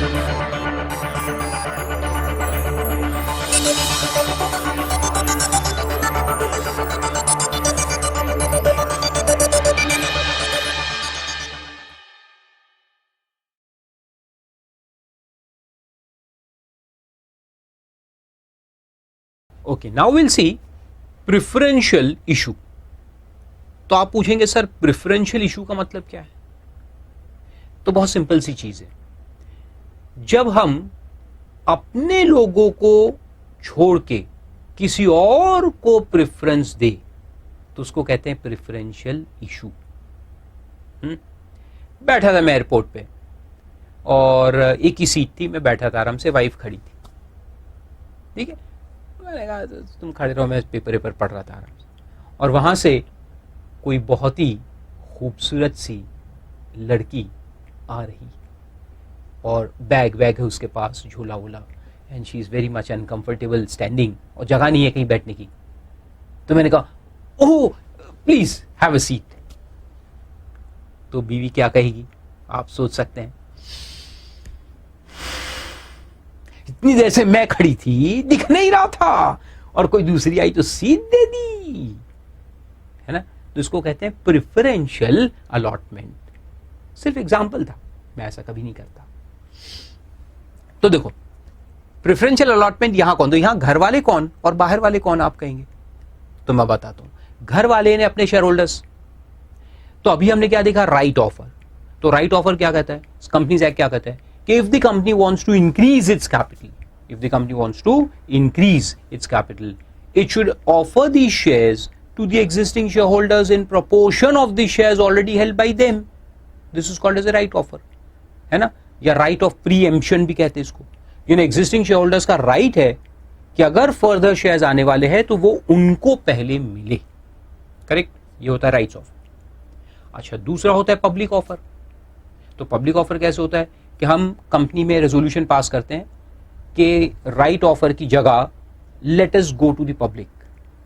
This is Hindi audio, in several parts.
Okay, now will see preferential issue. तो आप पूछेंगे सर प्रिफरेंशियल इशू का मतलब क्या है? तो बहुत सिंपल सी चीज है, जब हम अपने लोगों को छोड़ के किसी और को प्रेफरेंस दे तो उसको कहते हैं प्रेफरेंशियल इशू। बैठा था मैं एयरपोर्ट पे और एक ही सीट थी, मैं बैठा था आराम से, वाइफ खड़ी थी, ठीक है। मैंने कहा तुम खड़े रहो, मैं पेपर पढ़ रहा था आराम से, और वहां से कोई बहुत ही खूबसूरत सी लड़की आ रही और बैग है उसके पास, झोला वोला, and she is very much uncomfortable standing, और जगह नहीं है कहीं बैठने की। तो मैंने कहा oh please have a seat. तो बीवी क्या कहेगी आप सोच सकते हैं। इतनी देर से मैं खड़ी थी, दिख नहीं रहा था, और कोई दूसरी आई तो सीट दे दी, है ना। तो इसको कहते हैं प्रेफरेंशियल अलॉटमेंट। सिर्फ एग्जाम्पल था, मैं ऐसा कभी नहीं करता। तो देखो प्रेफरेंशियल अलॉटमेंट यहां कौन, तो यहां घर वाले कौन और बाहर वाले कौन आप कहेंगे, तो मैं बताता हूं। घर वाले ने अपने शेयर होल्डर्स, तो अभी हमने क्या देखा, राइट ऑफर। तो राइट ऑफर क्या कहता है, कंपनीज एक्ट क्या कहता है कि if the company wants to increase its capital, if the company wants to increase its capital, it should offer the shares to the existing shareholders in proportion of the shares already held by them. This is called as a right offer, है ना, या right of preemption भी कहते हैं इसको। यानी existing shareholders का right है कि अगर further shares आने वाले हैं तो वो उनको पहले मिले, करेक्ट। ये होता है राइट्स ऑफर। अच्छा, दूसरा होता है पब्लिक ऑफर। तो पब्लिक ऑफर कैसे होता है कि हम कंपनी में रेजोल्यूशन पास करते हैं कि राइट ऑफर की जगह let us go to the public.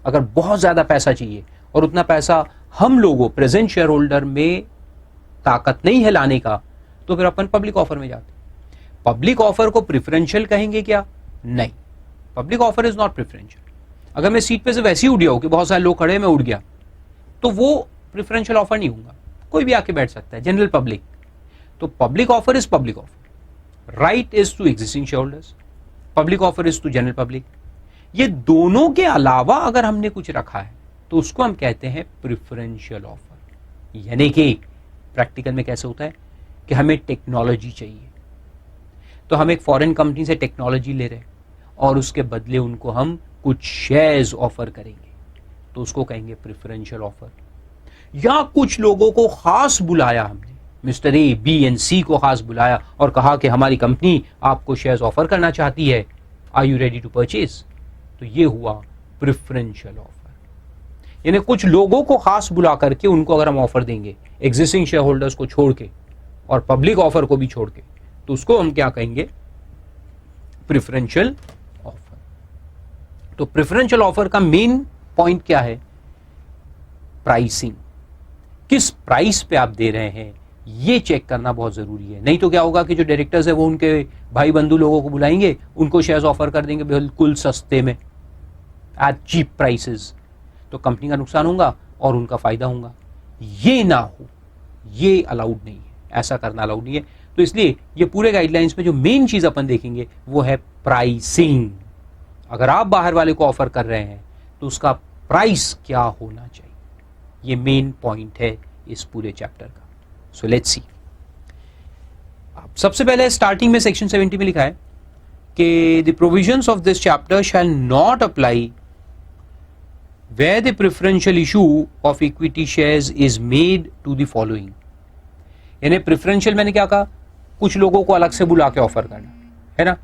अगर बहुत ज्यादा पैसा चाहिए और उतना पैसा हम लोगों प्रेजेंट शेयर होल्डर में ताकत नहीं है लाने का, तो फिर अपन पब्लिक ऑफर में जाते हैं। पब्लिक ऑफर को प्रेफरेंशियल कहेंगे क्या? नहीं, public offer is not preferential. अगर मैं सीट पे से वैसे ही उड़ गया हो कि बहुत सारे लोग खड़े, मैं उड़ गया, तो वो प्रेफरेंशियल ऑफर नहीं होगा, कोई भी आके बैठ सकता है, जनरल पब्लिक। तो public offer is public offer, right is to existing shareholders, public offer is to general public. ये दोनों के अलावा अगर हमने कुछ रखा है तो उसको हम कहते हैं प्रेफरेंशियल ऑफर। यानी कि प्रैक्टिकल में कैसे होता है कि हमें टेक्नोलॉजी चाहिए, तो हम एक फॉरेन कंपनी से टेक्नोलॉजी ले रहे हैं और उसके बदले उनको हम कुछ शेयर्स ऑफर करेंगे, तो उसको कहेंगे प्रेफरेंशियल ऑफर। या कुछ लोगों को खास बुलाया हमने, मिस्टर ए, बी एंड सी को खास बुलाया और कहा कि हमारी कंपनी आपको शेयर्स ऑफर करना चाहती है, are you ready to purchase? तो ये हुआ प्रेफरेंशियल ऑफर। यानी कुछ लोगों को खास बुला करके उनको अगर हम ऑफर देंगे एग्जिस्टिंग शेयर होल्डर्स को छोड़ के और पब्लिक ऑफर को भी छोड़ के, तो उसको हम क्या कहेंगे? Preferential offer. तो प्रेफरेंशियल ऑफर का मेन पॉइंट क्या है? प्राइसिंग। किस प्राइस पे आप दे रहे हैं ये चेक करना बहुत जरूरी है। नहीं तो क्या होगा कि जो डायरेक्टर्स है वो उनके भाई बंधु लोगों को बुलाएंगे, उनको शेयर्स ऑफर कर देंगे बिल्कुल सस्ते में, एट चीप प्राइसेस, तो कंपनी का नुकसान होगा और उनका फायदा होगा। ये ना हो, ये अलाउड नहीं है, ऐसा करना अलाउड नहीं है। तो इसलिए ये पूरे गाइडलाइंस में जो मेन चीज अपन देखेंगे वो है प्राइसिंग। अगर आप बाहर वाले को ऑफर कर रहे हैं तो उसका प्राइस क्या होना चाहिए, ये मेन पॉइंट है इस पूरे चैप्टर का। So let's see. सबसे पहले स्टार्टिंग में सेक्शन 70 में लिखा है कि the provisions of this chapter shell not apply where the preferential issue of equity shares is made to the following। यानी प्रेफरेंशियल मैंने क्या कहा, कुछ लोगों को अलग से बुला के ऑफर करना, है ना।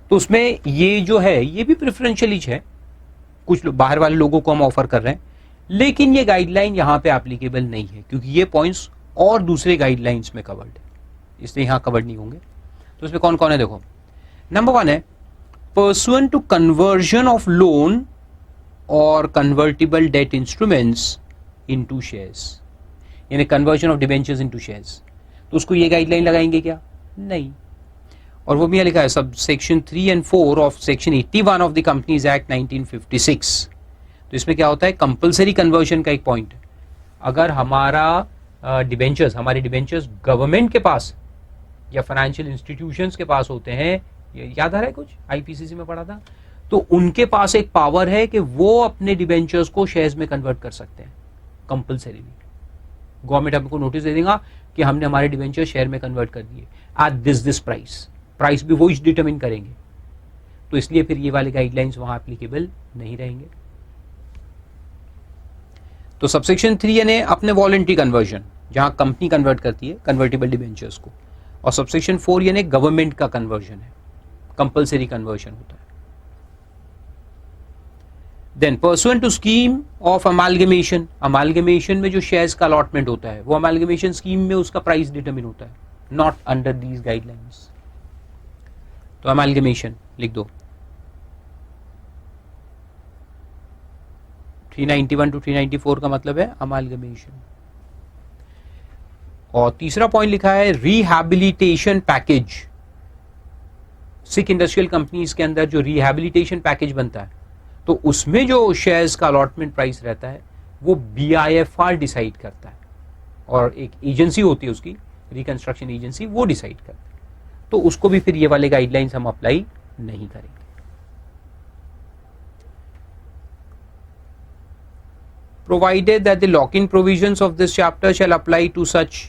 तो उसमें ये जो है ये भी प्रेफरेंशियल ही है, कुछ बाहर वाले लोगों को हम ऑफर कर रहे हैं, लेकिन ये गाइडलाइन यहां पे एप्लीकेबल नहीं है क्योंकि ये पॉइंट्स और दूसरे गाइडलाइंस में कवर्ड है, इसलिए यहां कवर्ड नहीं होंगे। तो इसमें कौन कौन है देखो। नंबर 1 है pursuant to conversion of loan or convertible debt instruments into shares, यानी conversion of debentures into shares. तो उसको ये गाइडलाइन लगाएंगे क्या? नहीं। और वो भी यहाँ लिखा है sub section 3 and 4 of section 81 of the Companies act 1956। तो इसमें क्या होता है, कंपलसरी कन्वर्जन का एक पॉइंट है। अगर हमारा डिबेंचर्स हमारे डिबेंचर्स गवर्नमेंट के पास या फाइनेंशियल इंस्टीट्यूशंस के पास होते हैं, ये याद आ रहा है कुछ आईपीसीसी में पढ़ा था, तो उनके पास एक पावर है कि वो अपने डिबेंचर्स को शेयर्स में कन्वर्ट कर सकते हैं कंपलसरीली। गवर्नमेंट हमको नोटिस दे देगा कि हमने हमारे डिबेंचर शेयर में कन्वर्ट कर दिए एट दिस प्राइस भी वो डिटरमिन करेंगे। तो इसलिए फिर ये वाले गाइडलाइंस वहां एप्लीकेबल नहीं रहेंगे। तो सबसेक्शन 3 यानी अपने वॉलंटरी कन्वर्जन, जहां कंपनी कन्वर्ट करती है कन्वर्टिबल डिबेंचर्स को, और सबसेक्शन 4 यानी गवर्नमेंट का कन्वर्जन है, कंपलसरी कन्वर्जन होता है। Then pursuant to scheme of amalgamation, amalgamation में जो शेयर्स का अलॉटमेंट होता है वो अमालगमेशन स्कीम में उसका प्राइस डिटरमिन होता है, नॉट अंडर दीज गाइडलाइंस। तो अमालगमेशन लिख दो, 391 to 394 का मतलब है अमालगमेशन। और तीसरा पॉइंट लिखा है rehabilitation package. Sikh industrial companies के अंदर जो रिहैबिलिटेशन पैकेज बनता है, तो उसमें जो शेयर्स का अलॉटमेंट प्राइस रहता है वो BIFR डिसाइड करता है, और एक एजेंसी होती है उसकी, रिकंस्ट्रक्शन एजेंसी, वो डिसाइड करता है। तो उसको भी फिर ये वाले गाइडलाइंस हम अप्लाई नहीं करेंगे। Provided that the lock-in provisions of this chapter shall apply to such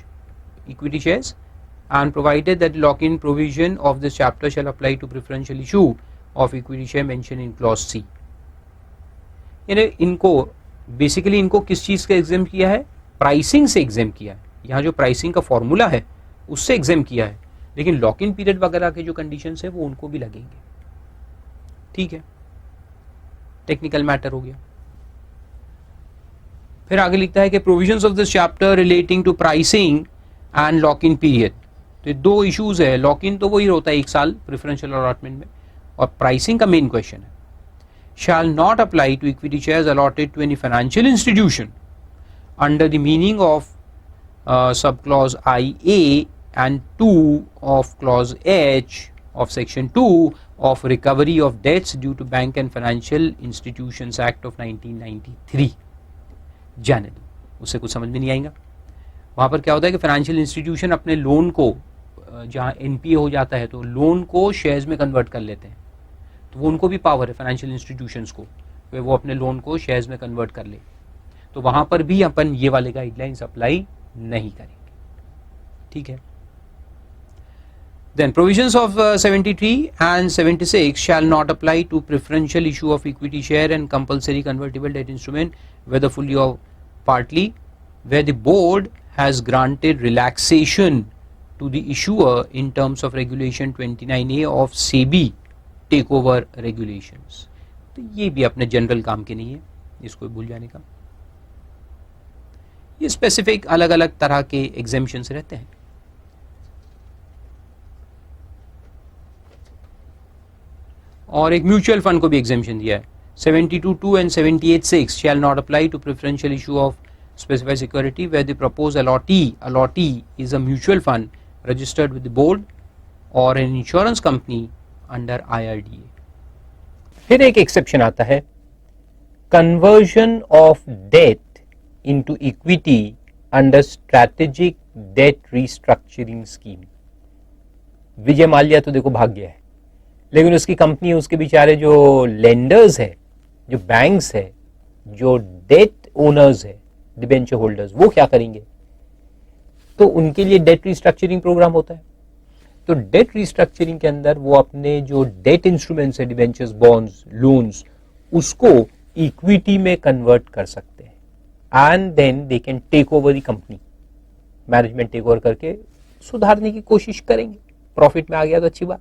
equity shares, and provided that the lock-in provision of this chapter shall apply to preferential issue of equity share mentioned in clause C। यानी इनको बेसिकली इनको किस चीज का एग्जाम किया है, प्राइसिंग से एग्जाम किया है। यहाँ जो प्राइसिंग का फॉर्मूला है उससे एग्जाम किया है, लेकिन लॉक इन पीरियड वगैरह के जो कंडीशंस है वो उनको भी लगेंगे। ठीक है, टेक्निकल मैटर हो गया। फिर आगे लिखता है कि provisions of this chapter relating to pricing and lock in period. तो दो इश्यूज है, लॉक इन तो वही होता है 1 साल प्रेफरेंशियल अलॉटमेंट में, और प्राइसिंग का मेन क्वेश्चन है। Shall not apply to equity shares allotted to any financial institution under the meaning of sub clause IA and 2 of clause H of section 2 of recovery of debts due to Bank and Financial Institutions Act of 1993। जाने दो, उससे कुछ समझ में नहीं आएगा। वहां पर क्या होता है कि फाइनेंशियल इंस्टीट्यूशन अपने लोन को, जहां NPA हो जाता है तो लोन को शेयर्स में कन्वर्ट कर लेते हैं, तो वो उनको भी पावर है फाइनेंशियल इंस्टीट्यूशंस को, वो अपने लोन को शेयर्स में कन्वर्ट कर ले। तो वहां पर भी अपन ये वाले गाइडलाइंस अप्लाई नहीं करेंगे। ठीक है। Then provisions of 73 and 76 shall not apply to preferential issue of equity share and compulsory convertible debt instrument, whether fully or partly, where the board has granted relaxation to the issuer in terms of regulation 29A of SEBI takeover regulations। तो ये भी अपने जनरल काम के नहीं है, इसको भूल जाने का। ये स्पेसिफिक अलग अलग तरह के एग्जेम्पशंस रहते हैं। और एक म्यूचुअल फंड को भी एग्जेम्पशन दिया है, 72(2) and 78(6) shall not apply to preferential issue of specified security where the proposed allotee is a mutual fund registered with the board or an insurance company under IRDA। फिर एक एक्सेप्शन आता है, conversion of debt into equity under strategic debt restructuring scheme। Vijay Mallya तो देखो भाग गया है, लेकिन उसकी कंपनी, उसके बेचारे जो लेंडर्स है, जो बैंक्स है, जो डेट ओनर्स है, डिबेंचर होल्डर्स, वो क्या करेंगे? तो उनके लिए डेट रिस्ट्रक्चरिंग प्रोग्राम होता है। तो डेट रिस्ट्रक्चरिंग के अंदर वो अपने जो डेट इंस्ट्रूमेंट्स है, डिबेंचर्स, बॉन्ड्स, लोन्स, उसको इक्विटी में कन्वर्ट कर सकते हैं and then they can take over the company. Management take over करके सुधारने की कोशिश करेंगे, प्रॉफिट में आ गया तो अच्छी बात।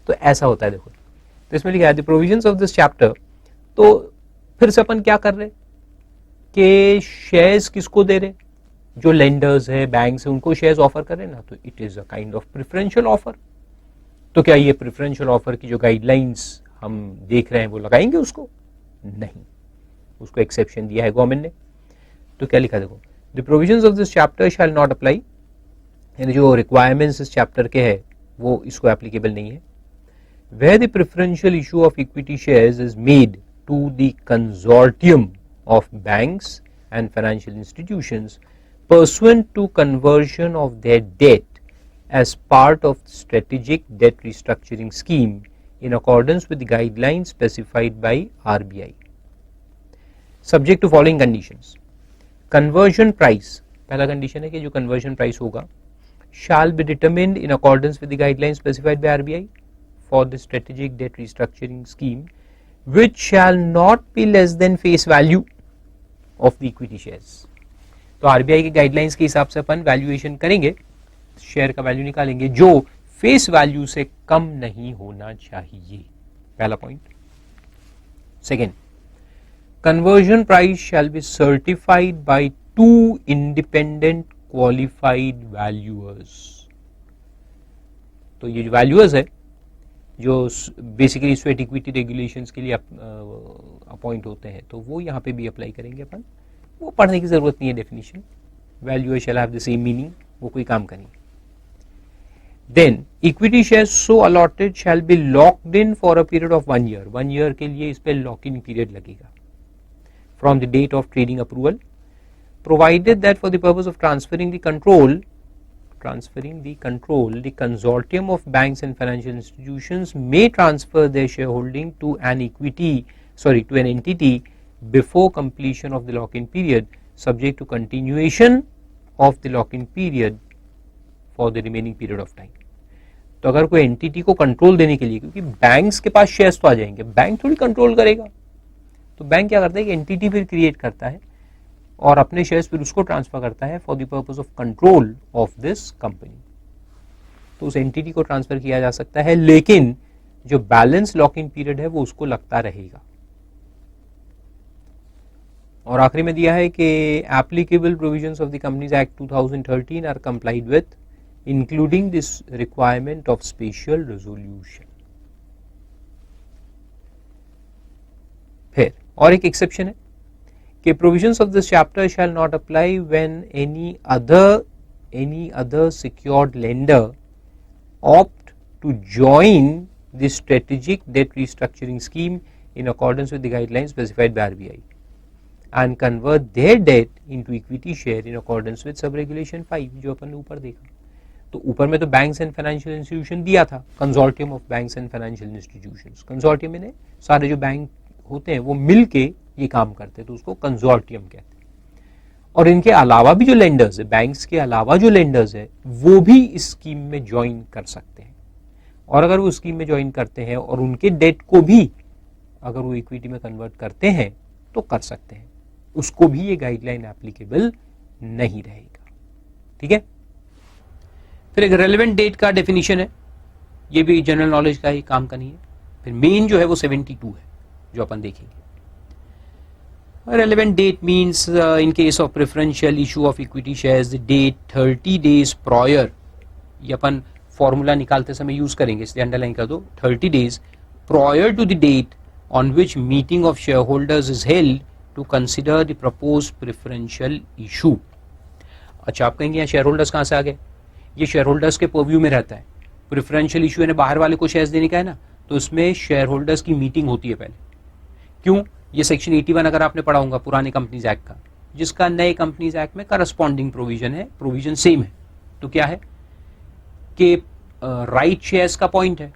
तो ऐसा होता है। देखो, तो इसमें लिखा है the provisions of this chapter. तो फिर से अपन क्या कर रहे कि शेयर्स किसको दे रहे? जो लेंडर्स है, बैंक्स है, उनको शेयर्स ऑफर कर रहे ना, तो it is a kind of preferential offer. तो क्या ये प्रेफरेंशियल ऑफर की जो गाइडलाइंस हम देख रहे हैं वो लगाएंगे उसको? नहीं, उसको एक्सेप्शन दिया है गवर्नमेंट ने। तो क्या लिखा देखो, the provisions of this chapter shell not apply, यानी जो रिक्वायरमेंट्स इस चैप्टर के है वो इसको एप्लीकेबल नहीं है. Where the preferential issue of equity shares is made to the consortium of banks and financial institutions pursuant to conversion of their debt as part of strategic debt restructuring scheme in accordance with the guidelines specified by RBI. Subject to following conditions. Conversion price, पहला condition है कि जो conversion price होगा shall be determined in accordance with the guidelines specified by RBI for the strategic debt restructuring scheme, which shall not be less than face value of the equity shares. तो आरबीआई के गाइडलाइंस के हिसाब से अपन वैल्यूएशन करेंगे, शेयर का वैल्यू निकालेंगे जो फेस वैल्यू से कम नहीं होना चाहिए. पहला point. Second, conversion price shall be certified by 2 independent qualified valuers. तो ये जो वैल्यूअर्स है जो बेसिकली स्वेट इक्विटी रेगुलेशंस के लिए अपॉइंट होते हैं, तो वो यहाँ पे भी अप्लाई करेंगे अपन. वो पढ़ने की जरूरत नहीं है definition. Valuer shall have the same meaning, वो कोई काम करेंगे. Then equity shares so allotted shall be locked in for a period of 1 year. 1 year के लिए इस पे लॉक इन पीरियड लगेगा from the date of trading approval, provided that for the purpose of transferring the control, the consortium of banks and financial institutions may transfer their shareholding to an entity before completion of the lock-in period, subject to continuation of the lock-in period for the remaining period of time. तो अगर कोई एंटिटी को कंट्रोल देने के लिए, क्योंकि बैंक्स के पास शेयर्स तो आ जाएंगे, बैंक थोड़ी कंट्रोल करेगा, तो बैंक क्या करता है कि एंटिटी फिर क्रिएट करता है और अपने शेयर्स फिर उसको ट्रांसफर करता है for the purpose of control of this company. तो उस एंटिटी को ट्रांसफर किया जा सकता है, लेकिन जो बैलेंस लॉक इन पीरियड है वो उसको लगता रहेगा. और आखिरी में दिया है कि applicable provisions of the Companies Act 2013 are complied with, including this requirement of special resolution. फिर और एक एक्सेप्शन है कि provisions of this chapter shall not apply when any other secured lender opt to join the strategic debt restructuring scheme in accordance with the guidelines specified by RBI and convert their debt into equity share in accordance with sub-regulation 5 जो अपन ने ऊपर देखा. तो ऊपर में तो बैंक्स एंड फाइनेंशियल इंस्टीट्यूशन दिया था, consortium of banks and financial institutions. Consortium में सारे जो बैंक होते हैं वो मिल के ये काम करते हैं, तो उसको कंसोर्टियम कहते हैं. और इनके अलावा भी जो लेंडर्स है, बैंक्स के अलावा जो लेंडर्स है, वो भी इस स्कीम में ज्वाइन कर सकते हैं. और अगर वो स्कीम में ज्वाइन करते हैं और उनके डेट को भी अगर वो इक्विटी में कन्वर्ट करते हैं तो कर सकते हैं, उसको भी ये गाइडलाइन एप्लीकेबल नहीं रहेगा. ठीक है. फिर एक रेलेवेंट डेट का डेफिनेशन है, ये भी जनरल नॉलेज का ही काम का नहीं है. फिर मेन जो है वो 72 है जो अपन देखेंगे. Relevant date means in case of preferential issue of equity shares, the date 30 days prior, ये अपन फॉर्मूला निकालते समय यूज करेंगे, इसलिए अंडरलाइन कर दो. 30 days prior to the date on which meeting of shareholders is held to consider the proposed preferential issue. अच्छा, आप कहेंगे यहाँ शेयर होल्डर्स कहाँ से आ गए? ये शेयर होल्डर्स के परव्यू में रहता है. प्रेफरेंशियल इशू यानी बाहर वाले को शेयर्स देने का है ना, तो उसमें शेयर होल्डर्स की मीटिंग होती है पहले. क्यों? ये सेक्शन 81 अगर आपने पढ़ा होगा पुराने कंपनीज एक्ट का, जिसका नए कंपनीज एक्ट में करस्पॉन्डिंग प्रोविजन है, प्रोविजन सेम है. तो क्या है कि राइट शेयर्स का पॉइंट है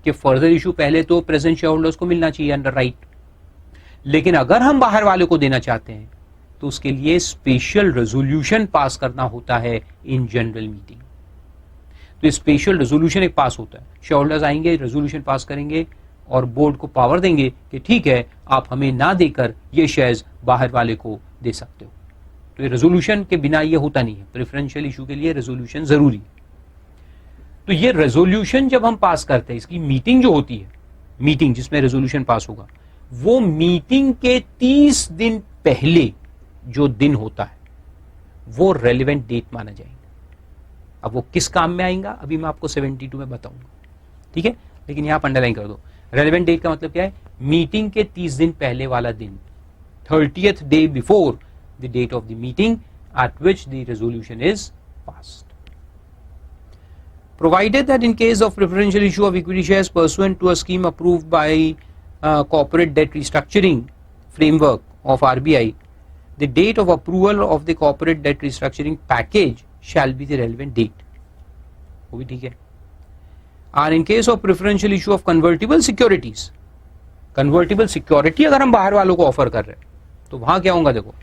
कि फर्दर इशू पहले तो प्रेजेंट शेयर होल्डर्स को मिलना चाहिए अंडर राइट, लेकिन अगर हम बाहर वाले को देना चाहते हैं तो उसके लिए स्पेशल रेजोल्यूशन पास करना होता है इन जनरल मीटिंग. तो स्पेशल रेजोल्यूशन एक पास होता है, शेयर होल्डर्स आएंगे, रेजोल्यूशन पास करेंगे और बोर्ड को पावर देंगे कि ठीक है, आप हमें ना देकर ये शेयर्स बाहर वाले को दे सकते हो. तो ये रेजोल्यूशन के बिना ये होता नहीं है. प्रेफरेंशियल इशू के लिए रेजोल्यूशन जरूरी. तो ये रेजोल्यूशन जब हम पास करते हैं, इसकी मीटिंग जो होती है, मीटिंग जिसमें रेजोल्यूशन पास होगा, वो मीटिंग के 30 दिन पहले जो दिन होता है वो रेलेवेंट डेट माना जाएगा. अब वो किस काम में आएगा अभी मैं आपको 72 में बताऊंगा. ठीक है, लेकिन यहां पर अंडरलाइन कर दो. रेलेवेंट डेट का मतलब क्या है? मीटिंग के 30 दिन पहले वाला दिन, 30th day before the date of the meeting at which the resolution is passed. Provided that in case of preferential issue of equity shares pursuant to a scheme approved by corporate debt restructuring framework of RBI, the date of approval of the corporate debt restructuring package shall be the relevant date. वो भी ठीक है. And in case of preferential issue of convertible securities, convertible security अगर हम बाहर वालों को ऑफर कर रहे हैं तो वहां क्या होगा देखो,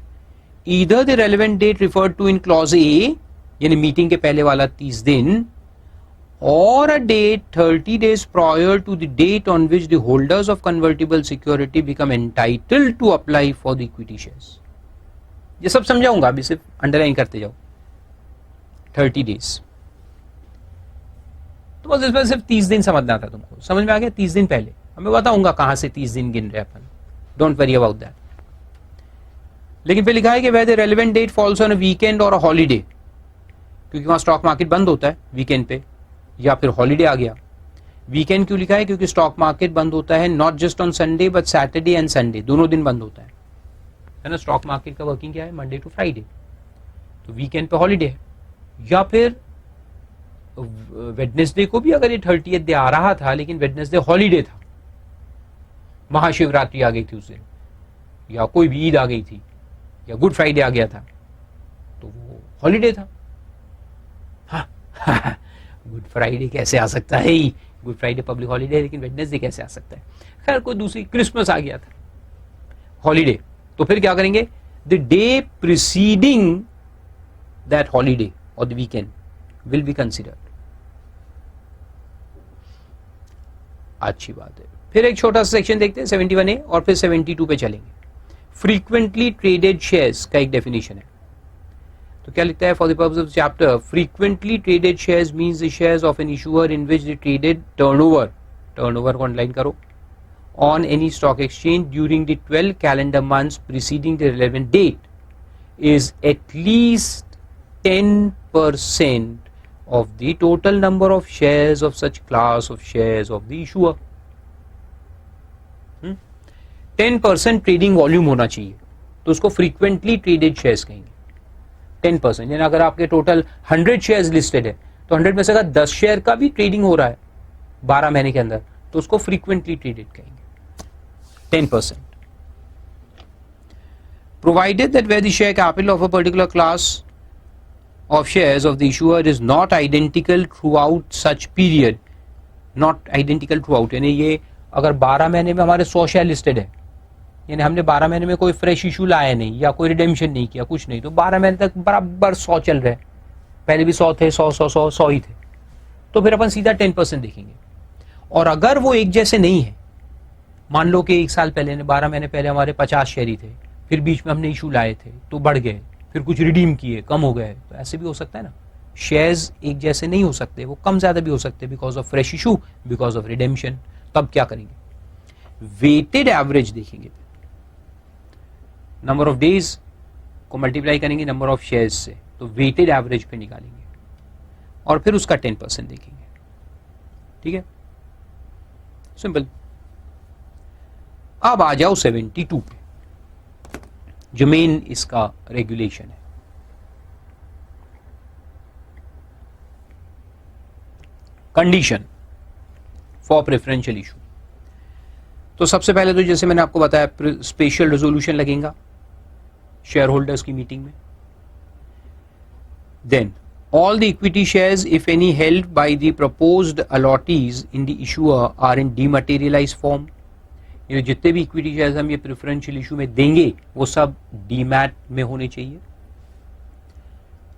either the relevant date referred to in clause A यानी मीटिंग के पहले वाला 30 दिन, or a date 30 days prior to the date on which the holders of convertible security become entitled to apply for the equity shares. ये सब समझाऊंगा, अभी सिर्फ अंडरलाइन करते जाओ. 30 days तो बस इसमें सिर्फ 30 दिन समझना था तुमको. समझ में आ गया? 30 दिन पहले हमें बताऊंगा कहां से 30 दिन गिन रहे अपन. Don't worry about that. लेकिन फिर लिखा है कि whether relevant date falls on a weekend or a holiday, क्योंकि वहां स्टॉक मार्केट बंद होता है वीकेंड पे या फिर हॉलीडे आ गया. वीकेंड क्यों लिखा है? क्योंकि स्टॉक मार्केट बंद होता है not just on Sunday but Saturday and Sunday, दोनों दिन बंद होता है ना. स्टॉक मार्केट का वर्किंग क्या है? Monday to Friday. तो वीकेंड पे हॉलीडे है. या फिर वेडनेसडे को भी अगर ये 30th डे आ रहा था लेकिन वेडनेसडे हॉलीडे था, महाशिवरात्रि आ गई थी उस दिन, या कोई भी ईद आ गई थी, या गुड फ्राइडे आ गया था, तो वो हॉलीडे था. हाँ गुड फ्राइडे कैसे आ सकता है? गुड फ्राइडे पब्लिक हॉलीडे है, लेकिन वेडनेसडे कैसे आ सकता है? खैर कोई दूसरी, क्रिसमस आ गया था हॉलीडे, तो फिर क्या करेंगे? The day preceding that holiday or the weekend will be considered. अच्छी बात है. फिर एक छोटा सा सेक्शन देखते हैं 71A और फिर 72 पे चलेंगे. फ्रीक्वेंटली ट्रेडेड शेयर्स का एक डेफिनेशन है. तो क्या लिखता है? For the purpose of chapter, frequently traded shares means the shares of an issuer in which the traded turnover को अंडरलाइन करो, on any stock exchange during the 12 calendar months preceding the relevant date is at least 10% of the total number of shares of such class of shares of the issuer. 10% trading volume होना चाहिए, तो उसको फ्रीक्वेंटली ट्रेडेड शेयर्स कहेंगे. 10%, यानी अगर आपके टोटल 100 शेयर्स लिस्टेड है तो 100 में से अगर 10 शेयर का भी ट्रेडिंग हो रहा है 12 महीने के अंदर, तो उसको फ्रीक्वेंटली ट्रेडेड कहेंगे. 10%. Provided that where the share capital of a particular class of shares of the issuer is not identical throughout such period, not identical throughout, यानी ये अगर 12 महीने में हमारे 100 शेयर लिस्टेड है, यानी हमने 12 महीने में कोई फ्रेश इशू लाया नहीं या कोई रिडेम्पशन नहीं किया, कुछ नहीं, तो 12 महीने तक बराबर 100 चल रहे हैं. पहले भी 100 थे, 100 ही थे, तो फिर अपन सीधा 10% देखेंगे. और अगर वो एक जैसे नहीं है, मान लो कि एक साल पहले 12 महीने पहले हमारे 50 शेयर ही थे, फिर बीच में हमने इशू लाए थे तो बढ़ गए, फिर कुछ रिडीम किए कम हो गए, तो ऐसे भी हो सकता है ना. शेयर्स एक जैसे नहीं हो सकते, वो कम ज्यादा भी हो सकते because of fresh issue, because of redemption. तब क्या करेंगे? वेटेड एवरेज देखेंगे. नंबर ऑफ डेज को मल्टीप्लाई करेंगे नंबर ऑफ शेयर्स से, तो वेटेड एवरेज पे निकालेंगे और फिर उसका 10% देखेंगे. ठीक है, सिंपल. अब आ जाओ 72 पे, जो मेन इसका रेगुलेशन है. Condition for preferential issue. तो सबसे पहले तो जैसे मैंने आपको बताया, स्पेशल रेजोल्यूशन लगेगा शेयर होल्डर्स की मीटिंग में. Then all the equity shares if any held by the proposed allottees in the issuer are in dematerialised form. ये जितने भी इक्विटी शेयर्स हम ये प्रेफरेंशियल इशू में देंगे वो सब डीमैट में होने चाहिए,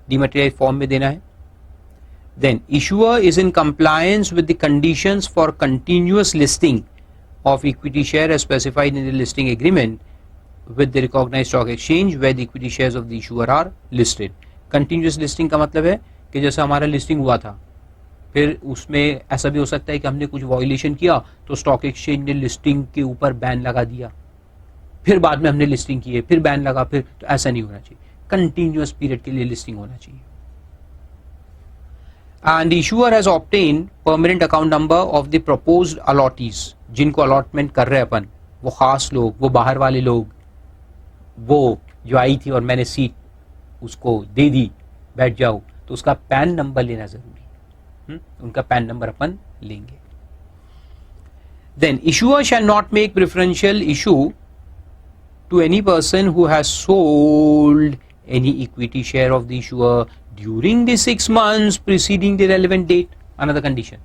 डीमटेरियलाइज्ड फॉर्म में देना है. Then issuer is in compliance with the conditions for continuous listing of equity share as specified in the listing agreement with the recognised stock exchange where the equity shares of the issuer are listed. Continuous listing का मतलब है कि जैसे हमारा लिस्टिंग हुआ था, फिर उसमें ऐसा भी हो सकता है कि हमने कुछ वायलेशन किया तो स्टॉक एक्सचेंज ने लिस्टिंग के ऊपर बैन लगा दिया, फिर बाद में हमने लिस्टिंग की है, फिर बैन लगा, फिर, तो ऐसा नहीं होना चाहिए. कंटिन्यूअस पीरियड के लिए लिस्टिंग होना चाहिए. And issuer has obtain permanent account number of the proposed allottees. जिनको अलॉटमेंट कर रहे हैं अपन, वो खास लोग, वो बाहर वाले लोग, वो जो आई थी और मैंने सीट उसको दे दी, बैठ जाओ, तो उसका पैन नंबर लेना जरूरी. उनका पैन नंबर अपन लेंगे. Then issuer shall not make preferential issue to any person who has sold any equity share of the issuer during the 6 months preceding the relevant date. Another condition.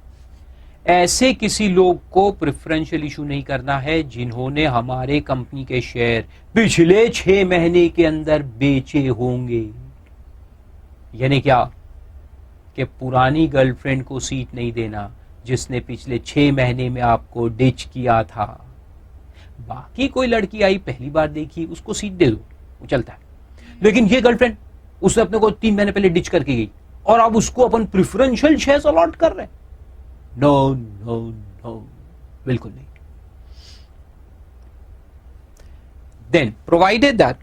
ऐसे किसी लोग को प्रेफरेंशियल इशू नहीं करना है जिन्होंने हमारे कंपनी के शेयर पिछले 6 महीने के अंदर बेचे होंगे. यानी क्या कि पुरानी गर्लफ्रेंड को सीट नहीं देना जिसने पिछले 6 महीने में आपको डिच किया था. बाकी कोई लड़की आई पहली बार देखी उसको सीट दे दो, वो चलता है. लेकिन ये गर्लफ्रेंड उसने अपने को 3 महीने पहले डिच करके गई और अब उसको अपन प्रेफरेंशियल शेयर्स अलॉट कर रहे हैं. नो नो नो, बिल्कुल नहीं. Then provided that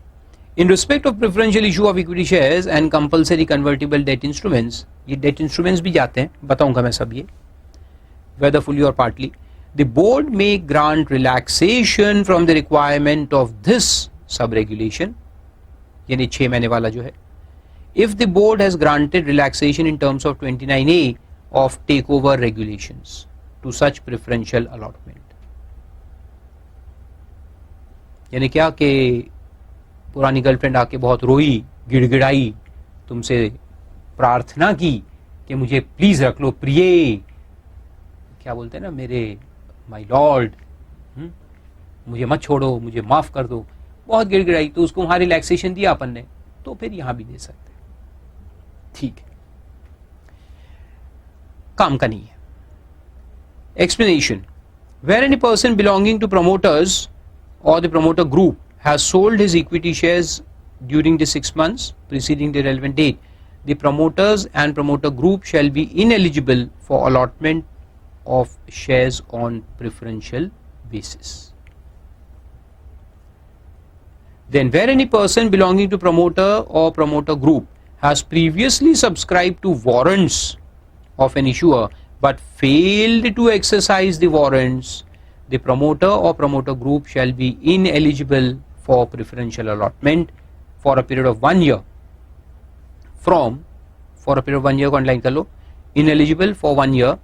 in respect of preferential issue of equity shares and compulsory convertible debt instruments, ये debt instruments भी जाते हैं, बताऊंगा मैं सब ये, whether fully or partly, the board may grant relaxation from the requirement of this sub-regulation, यानी 6 महीने वाला जो है, if the board has granted relaxation in terms of 29A of takeover regulations to such preferential allotment. यानी क्या कि पुरानी गर्लफ्रेंड आके बहुत रोई, गिड़गिड़ाई, तुमसे प्रार्थना की कि मुझे प्लीज रख लो प्रिय, क्या बोलते हैं ना, मेरे माय लॉर्ड, मुझे मत छोड़ो, मुझे माफ कर दो, बहुत गिड़गिड़ाई, तो उसको वहां रिलैक्सेशन दिया अपन ने, तो फिर यहां भी दे सकते हैं. ठीक है, काम का नहीं है. Explanation. Where any person belonging to promoters or the promoter group has sold his equity shares during the 6 months preceding the relevant date, the promoters and promoter group shall be ineligible for allotment of shares on preferential basis. Then where any person belonging to promoter or promoter group has previously subscribed to warrants of an issuer but failed to exercise the warrants, the promoter or promoter group shall be ineligible for preferential allotment for a period of 1 year from, for a period of 1 year को underline कर लो, ineligible for 1 year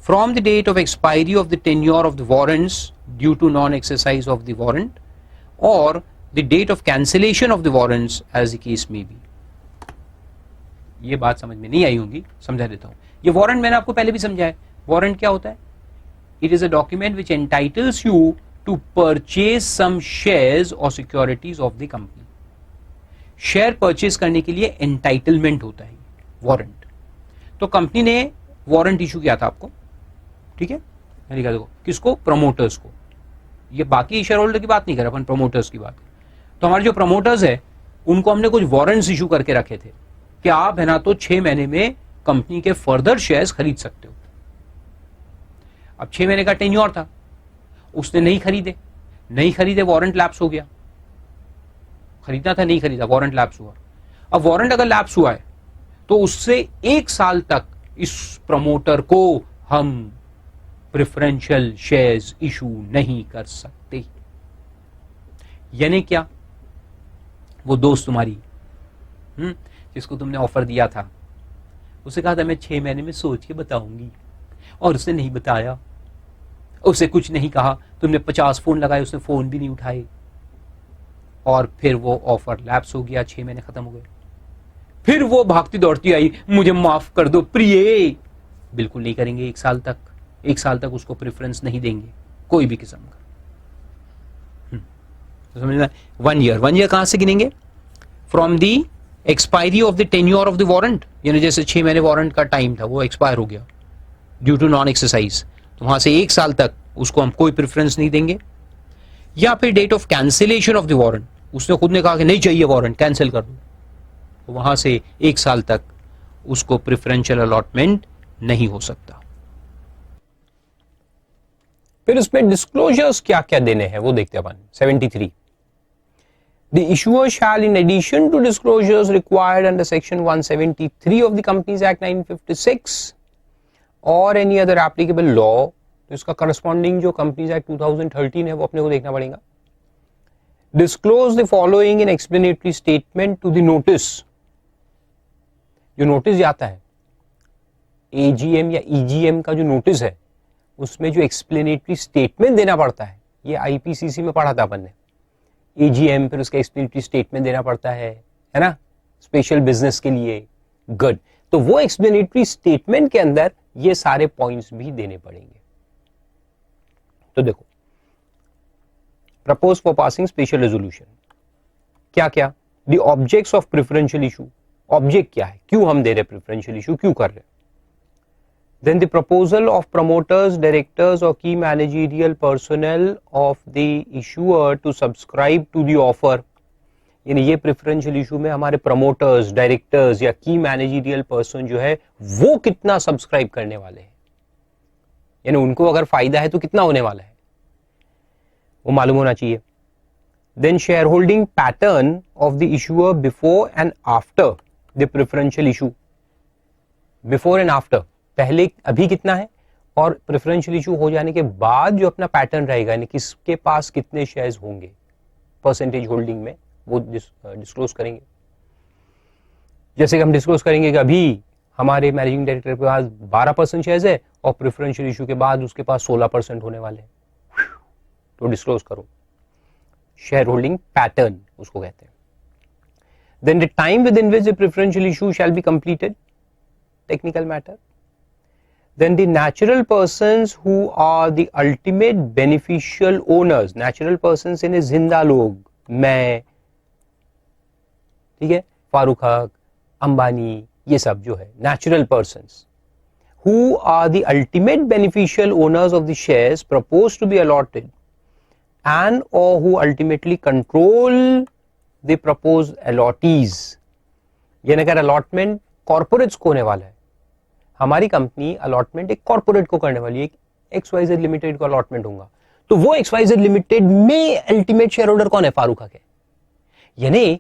from the date of expiry of the tenure of the warrants due to non-exercise of the warrant or the date of cancellation of the warrants as the case may be. ये बात समझ में नहीं आई होंगी, समझा देता हूं. ये वारंट मैंने आपको पहले भी समझाया. वारंट क्या होता है? It is a document which entitles you to purchase some shares or securities of the company. Share purchase करने के लिए एंटाइटलमेंट होता है वारंट. तो कंपनी ने वारंट इशू किया था आपको, ठीक है, मैंने कहा देखो किसको, प्रमोटर्स को. ये बाकी शेयर होल्डर की बात नहीं कर रहा अपन, प्रमोटर्स की बात. तो हमारे जो प्रमोटर्स है उनको हमने कुछ वारंट्स इशू करके रखे थे कि आप है ना तो 6 महीने में कंपनी के फर्दर शेयर्स खरीद सकते हो. अब 6 महीने का टेन्योर था, उसने नहीं खरीदे, वारंट लैप्स हो गया. खरीदना था, नहीं खरीदा, वारंट लैप्स हुआ. अब वारंट अगर लैप्स हुआ है तो उससे 1 साल तक इस प्रमोटर को हम प्रेफरेंशियल शेयर्स इशू नहीं कर सकते. यानी क्या, वो दोस्त तुम्हारी जिसको तुमने ऑफर दिया था, उसे कहा था मैं 6 महीने में सोच के बताऊंगी, और उसने नहीं बताया, उसे कुछ नहीं कहा, तुमने 50 फोन लगाए, उसने फोन भी नहीं उठाए, और फिर वो ऑफर लैप्स हो गया, 6 महीने खत्म हो गए. फिर वो भागती दौड़ती आई, मुझे माफ कर दो प्रिय. बिल्कुल नहीं करेंगे. 1 साल तक उसको प्रेफरेंस नहीं देंगे कोई भी किस्म का. तो समझना, 1 ईयर कहां से गिनेंगे? From the expiry of the tenure of the warrant, यानी जैसे 6 महीने वारंट का टाइम था वो एक्सपायर हो गया ड्यू टू नॉन एक्सरसाइज, तो वहां से 1 साल तक उसको हम कोई प्रेफरेंस नहीं देंगे. या फिर date of cancellation of the warrant, उसने खुद ने कहा कि नहीं चाहिए वारंट, कैंसिल कर दो, तो वहां से 1 साल तक उसको प्रेफरेंशियल अलॉटमेंट नहीं हो सकता. फिर उसमें डिस्क्लोजर्स क्या क्या देने हैं वो देखते हैं अपन. 73. The issuer shall, in addition to disclosures required under section 173 of the Companies Act 1956 or any other applicable law, तो इसका corresponding जो Companies Act 2013 है वो अपने को देखना पड़ेगा. Disclose the following in explanatory statement to the notice. जो नोटिस जाता है AGM या EGM का जो नोटिस है उसमें जो एक्सप्लेनेटरी स्टेटमेंट देना पड़ता है, ये IPCC में पढ़ा था अपन ने, AGM फिर उसका एक्सप्लेनेटरी स्टेटमेंट देना पड़ता है ना, स्पेशल बिजनेस के लिए, गुड। तो वो एक्सप्लेनेटरी स्टेटमेंट के अंदर ये सारे पॉइंट्स भी देने पड़ेंगे। तो देखो, propose for passing special resolution, क्या क्या, the objects of preferential issue, object क्या है, क्यों हम दे रहे प्रेफरेंशियल इशू, क्यों कर रहे। Then the proposal of promoters, directors or key managerial personnel of the issuer to subscribe to the offer, यानी ये प्रेफरेंशियल इशू में हमारे प्रमोटर्स, डायरेक्टर्स या की मैनेजरियल पर्सन जो है वो कितना सब्सक्राइब करने वाले हैं, यानी उनको अगर फायदा है तो कितना होने वाला है वो मालूम होना चाहिए। Then shareholding pattern of the issuer before and after the preferential issue, before and after, पहले अभी कितना है और प्रेफरेंशियल इशू हो जाने के बाद जो अपना पैटर्न रहेगा, यानी किसके पास कितने शेयर्स होंगे परसेंटेज होल्डिंग में, वो डिस्क्लोज करेंगे। जैसे कि हम डिस्क्लोज करेंगे कि अभी हमारे मैनेजिंग डायरेक्टर के पास 12% शेयर्स है और प्रेफरेंशियल इशू के बाद उसके पास 16% होने वाले हैं, तो डिस्क्लोज करो, शेयर होल्डिंग पैटर्न उसको कहते हैं। Then the time within which the preferential issue shall be completed, technical matter. Then the natural persons who are the ultimate beneficial owners, natural persons यानी जिंदा लोग, मैं, ठीक है, फारूक हक, अंबानी, ये सब जो है natural persons who are the ultimate beneficial owners of the shares proposed to be allotted and or who ultimately control the proposed allottees, यानी अगर अलॉटमेंट कॉर्पोरेट्स को होने वाला है, हमारी कंपनी अलॉटमेंट एक कॉर्पोरेट को करने वाली है, XYZ लिमिटेड को अलॉटमेंट होगा, तो वो XYZ लिमिटेड में अल्टीमेट शेयर होल्डर कौन है, फारूक हक है। यानी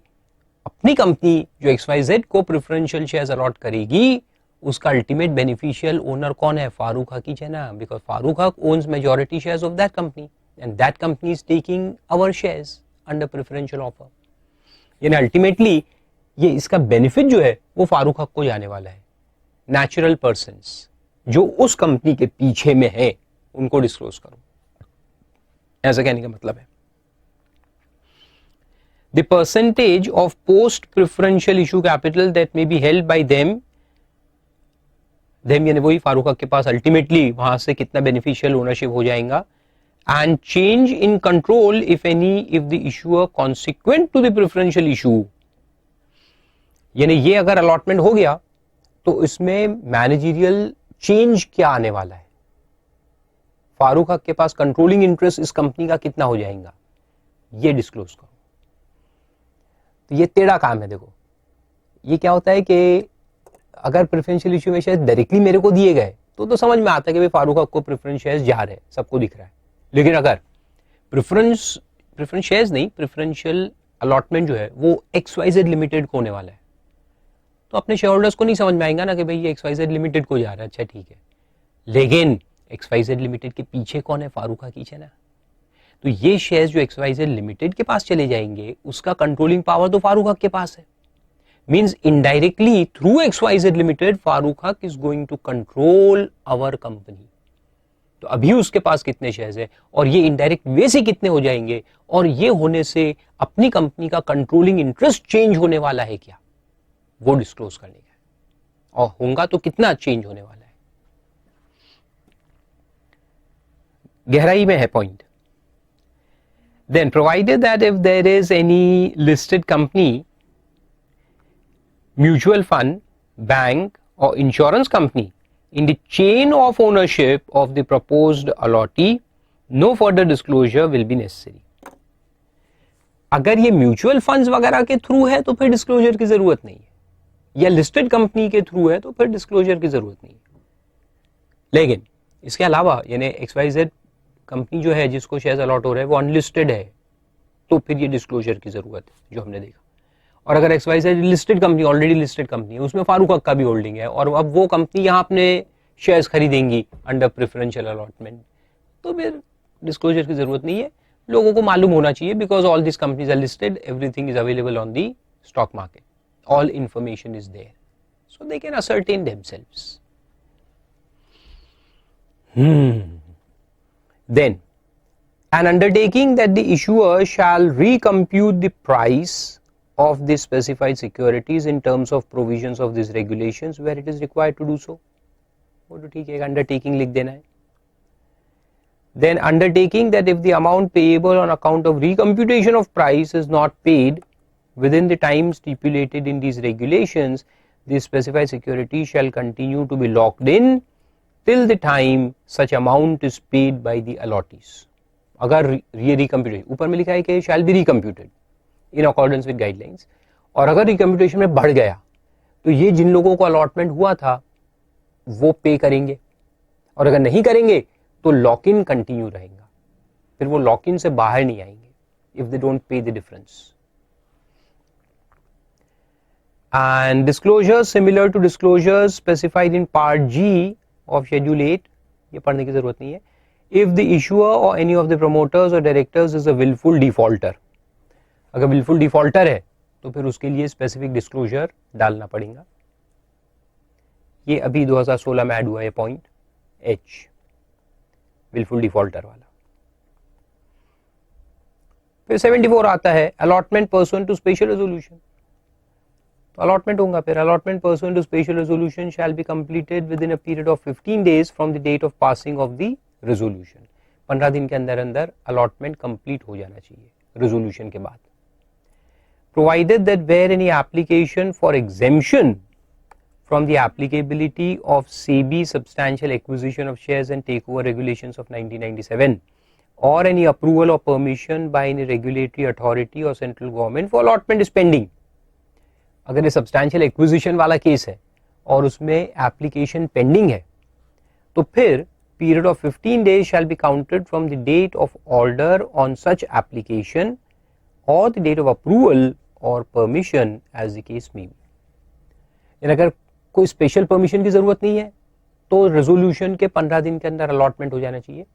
अपनी कंपनी जो XYZ को प्रेफरेंशियल शेयर्स अलॉट करेगी उसका अल्टीमेट बेनिफिशियल ओनर कौन है, फारूक हक ही है ना, because Farooq Haq owns majority shares of that company and that company is taking our shares under preferential offer. यानी अल्टीमेटली ये इसका बेनिफिट जो है वो फारूक हक को जाने वाला है। नेचुरल पर्सन्स जो उस कंपनी के पीछे में है उनको डिस्क्लोज करो, ऐसा कहने का मतलब है। The percentage of post preferential issue capital that may be held by them यानी वही फारूक हक के पास अल्टीमेटली वहां से कितना बेनिफिशियल ओनरशिप हो जाएगा। And change in control if any if the issuer consequent to the preferential issue, यानी ये अगर अलॉटमेंट हो गया तो इसमें मैनेजरियल चेंज क्या आने वाला है, फारूक हक के पास कंट्रोलिंग इंटरेस्ट इस कंपनी का कितना हो जाएगा, ये डिस्क्लोज करो। तो ये टेढ़ा काम है। देखो ये क्या होता है कि अगर प्रेफरेंशियल इशू में शेयर्स डायरेक्टली मेरे को दिए गए तो समझ में आता है कि भाई फारूक हक को प्रेफरेंस शेयर्स जा रहे हैं, सबको दिख रहा है। लेकिन अगर प्रेफरेंस शेयर्स नहीं, प्रेफरेंशियल अलॉटमेंट जो है वो XYZ लिमिटेड को होने वाला है, तो अपने शेयर होल्डर्स को नहीं समझ में आएगा ना कि भाई ये XYZ लिमिटेड को जा रहा है, अच्छा ठीक है, लेकिन XYZ लिमिटेड के पीछे कौन है, फारूक हक ही है ना। तो ये शेयर्स जो XYZ लिमिटेड के पास चले जाएंगे उसका कंट्रोलिंग पावर तो फारूक हक के पास है। Means indirectly through XYZ limited Farooq Haq is going to control our company. तो अभी उसके पास कितने शेयर्स है और ये इनडायरेक्ट वे से कितने हो जाएंगे, और ये होने से अपनी कंपनी का कंट्रोलिंग इंटरेस्ट चेंज होने वाला है क्या, वो डिस्क्लोज करने का है, और होगा तो कितना चेंज होने वाला है। गहराई में है point. Then provided that if there is any listed company, mutual fund, bank or insurance company in the chain of ownership of the proposed allottee, no further disclosure will be necessary. अगर ये म्यूचुअल फंड्स वगैरह के थ्रू है तो फिर डिस्क्लोजर की जरूरत नहीं है, या लिस्टेड कंपनी के थ्रू है तो फिर डिस्क्लोजर की जरूरत नहीं है। लेकिन इसके अलावा यानी XYZ कंपनी जो है जिसको शेयर्स अलॉट हो रहे हैं वो अनलिस्टेड है, तो फिर ये डिस्क्लोजर की जरूरत है जो हमने देखा। और अगर XYZ listed company, already listed company है, उसमें फारूक हक का भी होल्डिंग है और अब वो कंपनी यहाँ अपने शेयर्स खरीदेंगी अंडर प्रेफरेंशियल अलॉटमेंट, तो फिर डिस्क्लोजर की जरूरत नहीं है। लोगों को मालूम होना चाहिए because all this companies are listed, everything is available on the stock market, all information is there, so they can ascertain themselves. Then, an undertaking that the issuer shall recompute the price of the specified securities in terms of provisions of these regulations where it is required to do so. वो तो ठीक है, undertaking लिख देना है. Then undertaking that if the amount payable on account of recomputation of price is not paid within the time stipulated in these regulations, the specified security shall continue to be locked in till the time such amount is paid by the allottees. अगर ये recomputation ऊपर में लिखा है कि shall be recomputed in accordance with guidelines, और अगर recomputation में बढ़ गया तो ये जिन लोगों को allotment हुआ था वो पे करेंगे, और अगर नहीं करेंगे तो लॉक इन कंटिन्यू रहेगा, फिर वो लॉक इन से बाहर नहीं आएंगे if they don't pay the difference. And disclosures similar to disclosures specified in part G of schedule 8, ये पढ़ने की जरूरत नहीं है. इफ द इशुअर और एनी ऑफ द प्रमोटर्स और directors is a wilful defaulter, अगर विलफुल डिफॉल्टर है तो फिर उसके लिए स्पेसिफिक डिस्क्लोजर डालना पड़ेगा. ये अभी 2016 में ऐड हुआ है पॉइंट एच, विलफुल डिफॉल्टर वाला. फिर 74 आता है allotment pursuant to special resolution. तो अलॉटमेंट होगा, फिर allotment pursuant to special resolution shall be completed within a period of 15 days from the date of passing of the resolution. 15 दिन के अंदर अंदर अलॉटमेंट कंप्लीट हो जाना चाहिए रेजोल्यूशन के बाद. Provided that where any application for exemption from the applicability of SEBI substantial acquisition of shares and takeover regulations of 1997 or any approval or permission by any regulatory authority or central government for allotment is pending. अगर ये substantial acquisition वाला केस है और उसमें application pending है तो फिर period of 15 days shall be counted from the date of order on such application or the date of approval or permission as the case may be. यानी अगर कोई स्पेशल परमिशन की जरूरत नहीं है तो रेजोल्यूशन के 15 दिन के अंदर अलॉटमेंट हो जाना चाहिए,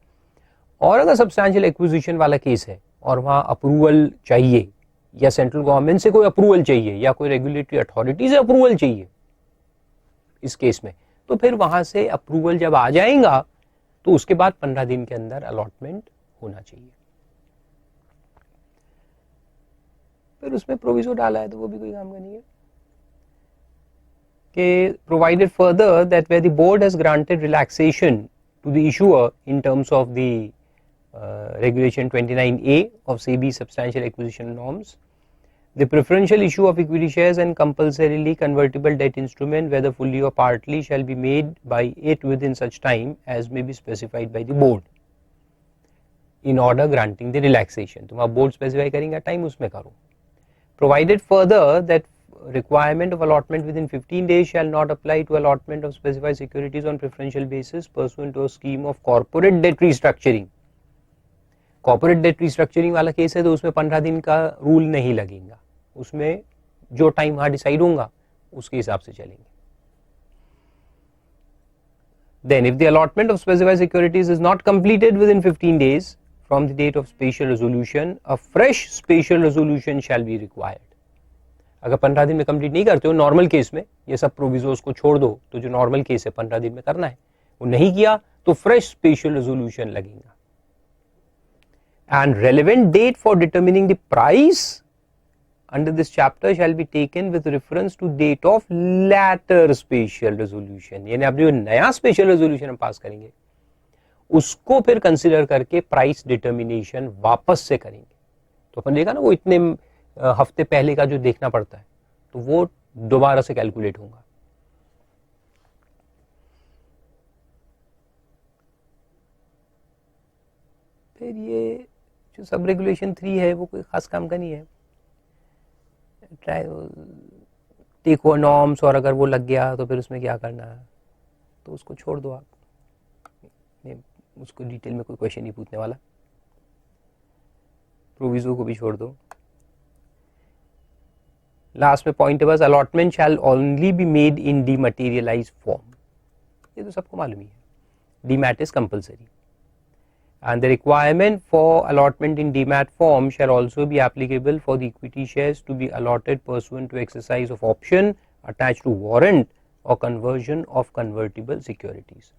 और अगर सब्सटैंशियल एक्विजिशन वाला केस है और वहां अप्रूवल चाहिए या सेंट्रल गवर्नमेंट से कोई अप्रूवल चाहिए या कोई रेगुलेटरी अथॉरिटी से अप्रूवल चाहिए इस केस में, तो फिर वहां से अप्रूवल जब आ जाएगा तो उसके बाद 15 दिन के अंदर अलॉटमेंट होना चाहिए. फिर उसमें प्रोविजो डाला है तो वो भी कोई काम का नहीं है. Provided further that where the board has granted relaxation to the issuer in terms of the regulation 29A of SEBI substantial acquisition norms, the preferential issue of equity shares and compulsorily convertible debt instrument whether fully or partly shall be made by it within such time as may be specified by the board in order granting the relaxation. तुम आप board specify करेंगे time उसमें करो. Provided further that requirement of allotment within 15 days shall not apply to allotment of specified securities on preferential basis pursuant to a scheme of corporate debt restructuring. corporate debt restructuring वाला केस है तो उसमें 15 दिन का रूल नहीं लगेगा, उसमें जो टाइम वहां डिसाइड होगा उसके हिसाब से चलेंगे. Then if the allotment of specified securities is not completed within 15 days from the date of special resolution, a fresh special resolution shall be required. अगर 15 दिन में कंप्लीट नहीं करते हो नॉर्मल केस में, ये सब प्रोविजोस को छोड़ दो तो जो नॉर्मल केस है 15 दिन में करना है, वो नहीं किया तो फ्रेश स्पेशल रेजोल्यूशन लगेगा. And relevant date for determining the price under this chapter shall be taken with reference to date of latter special resolution. यानी अब जो नया स्पेशल रेजोल्यूशन हम पास करेंगे उसको फिर कंसिडर करके प्राइस डिटर्मिनेशन वापस से करेंगे. तो अपन देखा ना वो इतने हफ्ते पहले का जो देखना पड़ता है तो वो दोबारा से कैलकुलेट होगा. फिर ये जो सब रेगुलेशन 3 है वो कोई खास काम का नहीं है. टेक ओवर नॉर्म्स, और अगर वो लग गया तो फिर उसमें क्या करना है तो उसको छोड़ दो आप, उसको डिटेल में कोई क्वेश्चन नहीं पूछने वाला. प्रोविजो को भी छोड़ दो. लास्ट में पॉइंट है बस allotment shall only be made in dematerialised form. ये तो सबको मालूम ही है, demat is compulsory and the requirement for allotment in demat form shall also be applicable for the equity shares to be allotted pursuant to exercise of option attached to warrant or conversion of convertible securities.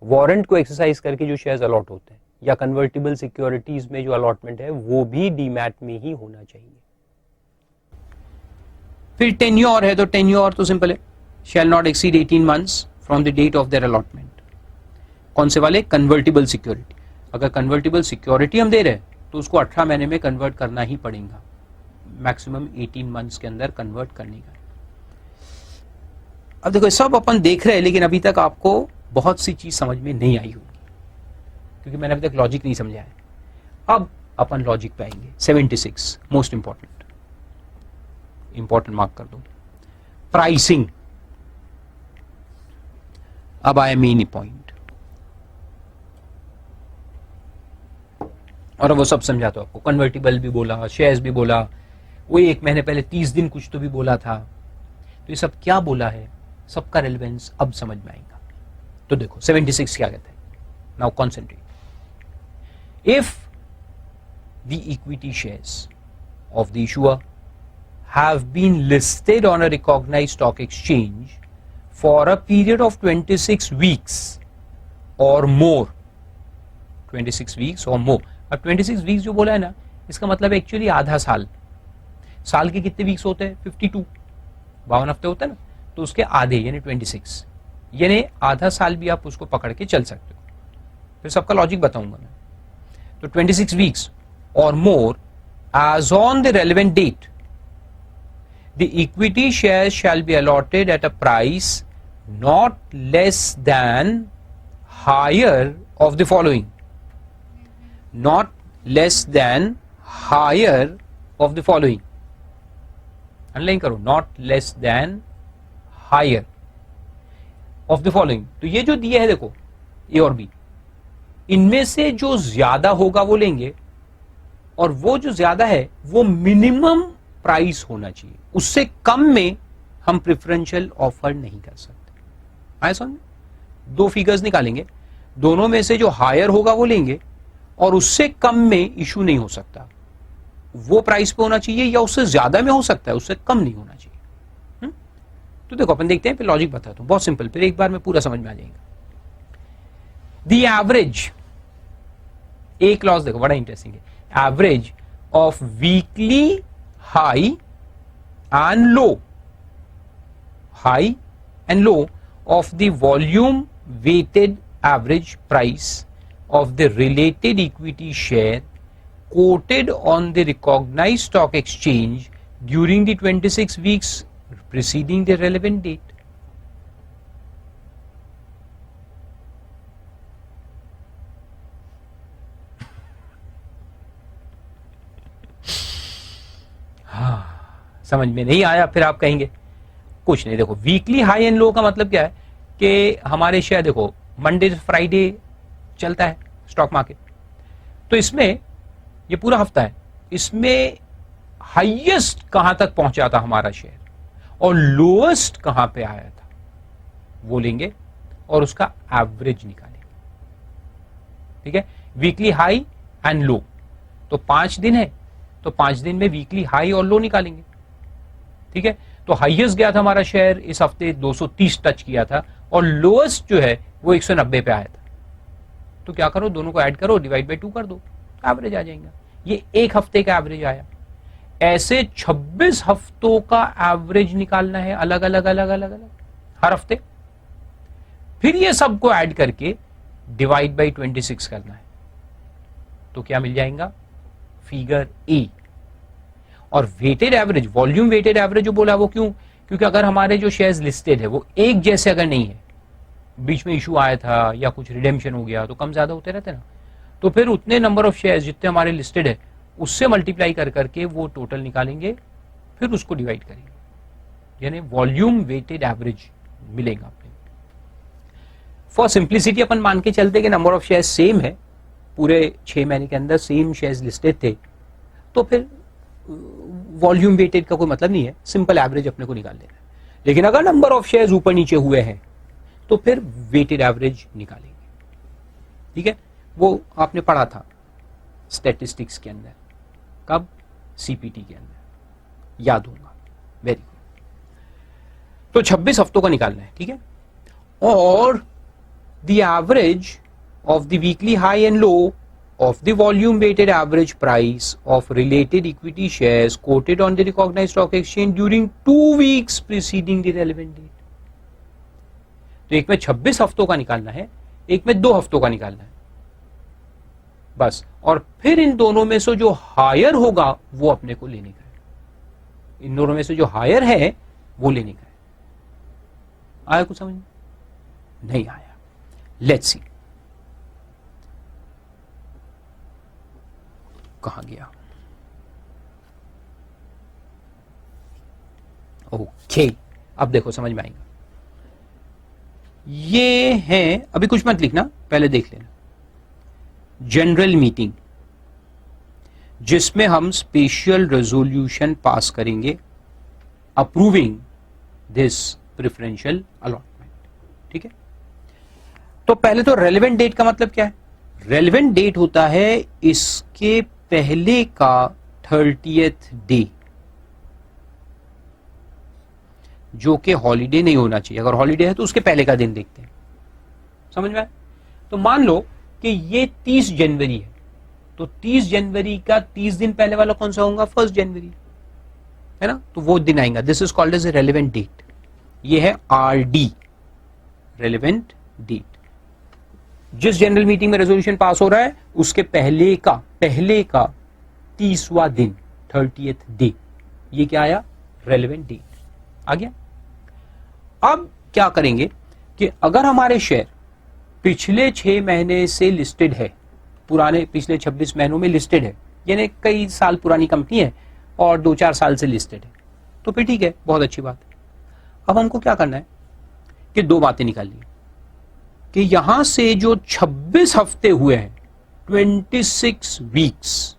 Warrant को एक्सरसाइज करके जो शेयर्स अलॉट होते हैं या कन्वर्टिबल सिक्योरिटीज में जो अलॉटमेंट है वो भी डीमैट में ही होना चाहिए। फिर टेन्योर है, तो टेन्योर तो सिंपल है, shall not exceed 18 months from the date of their allotment. कौन से वाले? Convertible security. अगर कन्वर्टिबल सिक्योरिटी हम दे रहे हैं तो उसको 18 महीने में कन्वर्ट करना ही पड़ेगा, मैक्सिमम 18 मंथ्स के अंदर कन्वर्ट करने का। अब देखो सब अपन देख रहे हैं, लेकिन अभी तक आपको बहुत सी चीज समझ में नहीं आई होगी, क्योंकि मैंने अभी तक लॉजिक नहीं समझा है। अब अपन लॉजिक पे आएंगे। 76 मोस्ट इंपॉर्टेंट मार्क कर दो, प्राइसिंग। अब आए मेन पॉइंट, और वो सब समझा तो आपको, कन्वर्टिबल भी बोला, शेयर्स भी बोला, वो 1 महीने पहले 30 दिन कुछ तो भी बोला था। तो ये सब क्या बोला है, सबका रेलेवेंस अब समझ में आएगा। तो देखो 76 क्या कहते हैं, now concentrate. If the equity shares of the issuer have been listed on a recognized stock exchange for a period of 26 weeks or more, 26 weeks or more। अब 26 वीक्स जो बोला है ना, इसका मतलब एक्चुअली आधा साल। साल के कितने वीक्स होते हैं? 52, 52 हफ्ते होते हैं ना, तो उसके आधे यानी 26, यानी आधा साल भी आप उसको पकड़ के चल सकते हो। फिर सबका लॉजिक बताऊंगा मैं। तो 26 वीक्स और more as on the relevant date the equity shares shall be allotted at a price not less than higher of the following, not less than higher of the following, underline करो, not less than higher of the following। तो ये जो दिए है देखो ए और बी, इनमें से जो ज्यादा होगा वो लेंगे, और वो जो ज्यादा है वो मिनिमम प्राइस होना चाहिए, उससे कम में हम प्रेफरेंशियल ऑफर नहीं कर सकते। आए समझ? 2 फिगर्स निकालेंगे, दोनों में से जो हायर होगा वो लेंगे, और उससे कम में इशू नहीं हो सकता। वो प्राइस पे होना चाहिए, या उससे ज्यादा में हो सकता है, उससे कम नहीं होना चाहिए। तो देखो अपन देखते हैं, फिर लॉजिक बताता हूं, बहुत सिंपल, फिर एक बार में पूरा समझ में आ जाएगा। द एवरेज, एक क्लॉज देखो बड़ा इंटरेस्टिंग है, average of weekly high and low of the volume weighted average price of the related equity share quoted on the recognized stock exchange during the 26 weeks preceding the relevant date। समझ में नहीं आया? फिर आप कहेंगे कुछ नहीं। देखो वीकली हाई एंड लो का मतलब क्या है कि हमारे शेयर देखो मंडे से फ्राइडे चलता है स्टॉक मार्केट, तो इसमें ये पूरा हफ्ता है, इसमें हाईएस्ट कहां तक पहुंचा था हमारा शेयर और लोएस्ट कहां पे आया था, वो लेंगे और उसका एवरेज निकालेंगे। ठीक है, वीकली हाई एंड लो, तो 5 दिन है, तो 5 दिन में वीकली हाई और लो निकालेंगे। ठीक है, तो हाईएस्ट गया था हमारा शेयर इस हफ्ते 230 टच किया था, और लोएस्ट जो है वो 190 पे आया था। तो क्या करो, दोनों को ऐड करो, डिवाइड बाय 2 कर दो, एवरेज आ जाएगा। ये एक हफ्ते का एवरेज आया। ऐसे 26 हफ्तों का एवरेज निकालना है, अलग अलग अलग अलग अलग हर हफ्ते। फिर ये सबको ऐड करके डिवाइड बाय 26 करना है, तो क्या मिल जाएगा? Figure A. और weighted average, volume weighted average जो बोला वो क्यों? क्योंकि अगर हमारे जो शेयर्स लिस्टेड है वो एक जैसे अगर नहीं है, बीच में इशू आया था या कुछ रिडेम्पशन हो गया, तो कम ज्यादा होते रहते ना, तो फिर उतने नंबर ऑफ शेयर्स जितने हमारे लिस्टेड है उससे मल्टीप्लाई कर करके वो टोटल निकालेंगे, फिर उसको डिवाइड करेंगे, यानी वॉल्यूम वेटेड एवरेज मिलेगा आपको। फॉर सिंप्लिसिटी अपन मान के चलते कि नंबर ऑफ शेयर्स सेम है, पूरे 6 महीने के अंदर सेम शेयर्स लिस्टेड थे, तो फिर वॉल्यूम वेटेड का कोई मतलब नहीं है, सिंपल एवरेज अपने को निकाल लेना है। लेकिन अगर नंबर ऑफ शेयर्स ऊपर नीचे हुए हैं तो फिर वेटेड एवरेज निकालेंगे। ठीक है, वो आपने पढ़ा था स्टैटिस्टिक्स के अंदर, कब? सीपीटी के अंदर, याद होगा। Very good. तो 26 हफ्तों का निकालना है। ठीक है, और the average of the weekly high and low of the volume weighted average price of related equity shares quoted on the recognized stock exchange during 2 weeks preceding the relevant date. तो एक में 26 हफ्तों का निकालना है, एक में 2 हफ्तों का निकालना है बस, और फिर इन दोनों में से जो हायर होगा वो अपने को लेने का है। इन दोनों में से जो हायर है वो लेने का है। आया कुछ समझ में? नहीं आया। लेट्स सी कहां गया। ओके, अब देखो समझ में आएगा। ये है, अभी कुछ मत लिखना, पहले देख लेना। जनरल मीटिंग जिसमें हम स्पेशल रेजोल्यूशन पास करेंगे अप्रूविंग दिस प्रेफरेंशियल अलॉटमेंट। ठीक है, तो पहले तो रेलेवेंट डेट का मतलब क्या है? रेलेवेंट डेट होता है इसके पहले का 30th डे, जो कि हॉलीडे नहीं होना चाहिए। अगर हॉलीडे है तो उसके पहले का दिन देखते हैं। समझ में आया? तो मान लो कि ये 30 जनवरी है, तो 30 जनवरी का 30 दिन पहले वाला कौन सा होगा? 1 जनवरी, है ना? तो वो दिन आएगा। This is called as a relevant date. ये है RD, रेलेवेंट डेट। जिस जनरल मीटिंग में रेजोल्यूशन पास हो रहा है उसके पहले का 30वां दिन, 30th डे, ये क्या आया? रेलेवेंट डेट आ गया। अब क्या करेंगे कि अगर हमारे शेयर पिछले 6 महीने से लिस्टेड है, पुराने पिछले 26 महीनों में लिस्टेड है, यानी कई साल पुरानी कंपनी है और 2-4 साल से लिस्टेड है, तो फिर ठीक है, बहुत अच्छी बात है। अब हमको क्या करना है कि 2 बातें निकालनी है कि यहां से जो 26 हफ्ते हुए हैं, 26 वीक्स,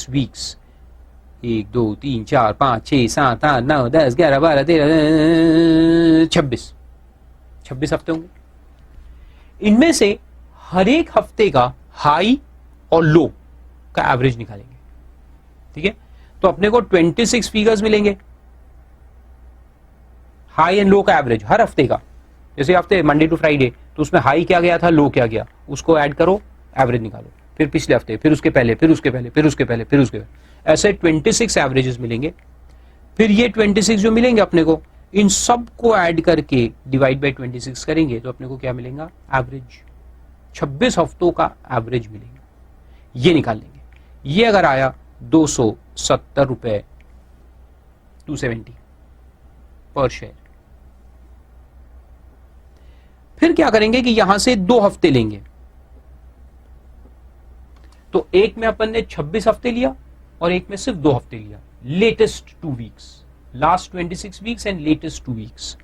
वीक्स 1 2 3 4 5 6 7 8 9 10 11 12 13 26 हफ्ते होंगे। इनमें से हर एक हफ्ते का हाई और लो का एवरेज निकालेंगे। ठीक है, तो अपने को 26 फिगर्स मिलेंगे, हाई एंड लो का एवरेज हर हफ्ते का। जैसे हफ्ते मंडे टू फ्राइडे, तो उसमें हाई क्या गया था, लो क्या गया, उसको ऐड करो, एवरेज निकालो। फिर पिछले हफ्ते, फिर उसके पहले, फिर उसके पहले, फिर उसके पहले, फिर उसके पहले, ऐसे 26 एवरेजेस मिलेंगे। फिर ये 26 जो मिलेंगे अपने को, इन सब को ऐड करके डिवाइड बाय 26 करेंगे तो अपने को क्या मिलेगा? एवरेज। 26 हफ्तों का एवरेज मिलेगा, ये निकाल लेंगे। ये अगर आया 270 रुपए 270 पर शेयर। फिर क्या करेंगे कि यहां से 2 हफ्ते लेंगे, तो एक में अपन ने 26 हफ्ते लिया और एक में सिर्फ 2 हफ्ते लिया, latest 2 weeks, last 26 weeks and latest 2 weeks,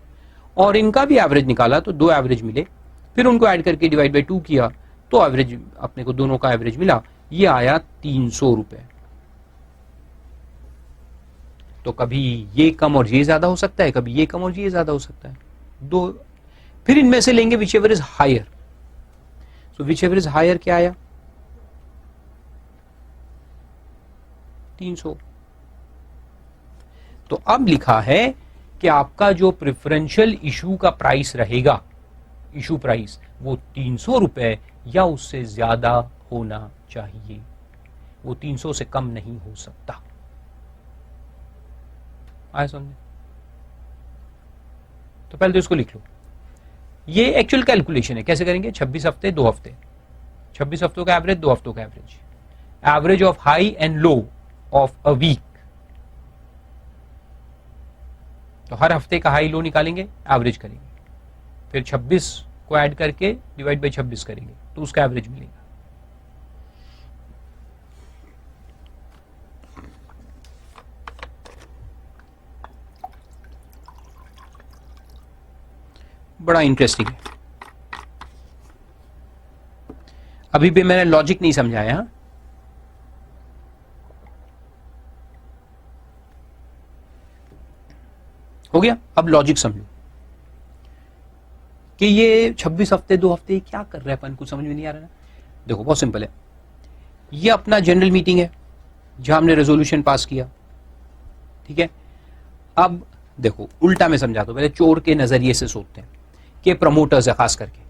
और इनका भी एवरेज निकाला तो 2 एवरेज मिले। फिर उनको ऐड करके डिवाइड बाय 2 किया तो एवरेज अपने को दोनों का एवरेज मिला, ये आया 300 रुपए। तो कभी ये कम और ये ज्यादा हो सकता है, कभी ये कम और ये ज्यादा हो सकता है। 2 फिर इनमें से लेंगे whichever is higher. So whichever is higher क्या आया? 300। तो अब लिखा है कि आपका जो प्रेफरेंशियल इशू का प्राइस रहेगा, इशू प्राइस, वो 300 रुपए या उससे ज्यादा होना चाहिए, वो 300 से कम नहीं हो सकता। आया समझे? तो पहले तो इसको लिख लो। ये एक्चुअल कैलकुलेशन है, कैसे करेंगे? 26 हफ्ते 2 हफ्ते, 26 हफ्तों का एवरेज, 2 हफ्तों का average, average of high and low of a week. तो हर हफ्ते का हाई लो निकालेंगे, एवरेज करेंगे, फिर 26 को ऐड करके डिवाइड बाय 26 करेंगे तो उसका एवरेज मिलेगा। बड़ा इंटरेस्टिंग है। अभी भी मैंने लॉजिक नहीं समझाया। हो गया? अब लॉजिक समझो कि ये 26 हफ्ते 2 हफ्ते क्या कर रहे हैं अपन, कुछ समझ में नहीं आ रहा ना। देखो बहुत सिंपल है, ये अपना जनरल मीटिंग है जहां हमने रेजोल्यूशन पास किया। ठीक है, अब देखो उल्टा मैं समझाता हूं, पहले चोर के नजरिए से सोचते हैं कि प्रमोटर्स है खास करके,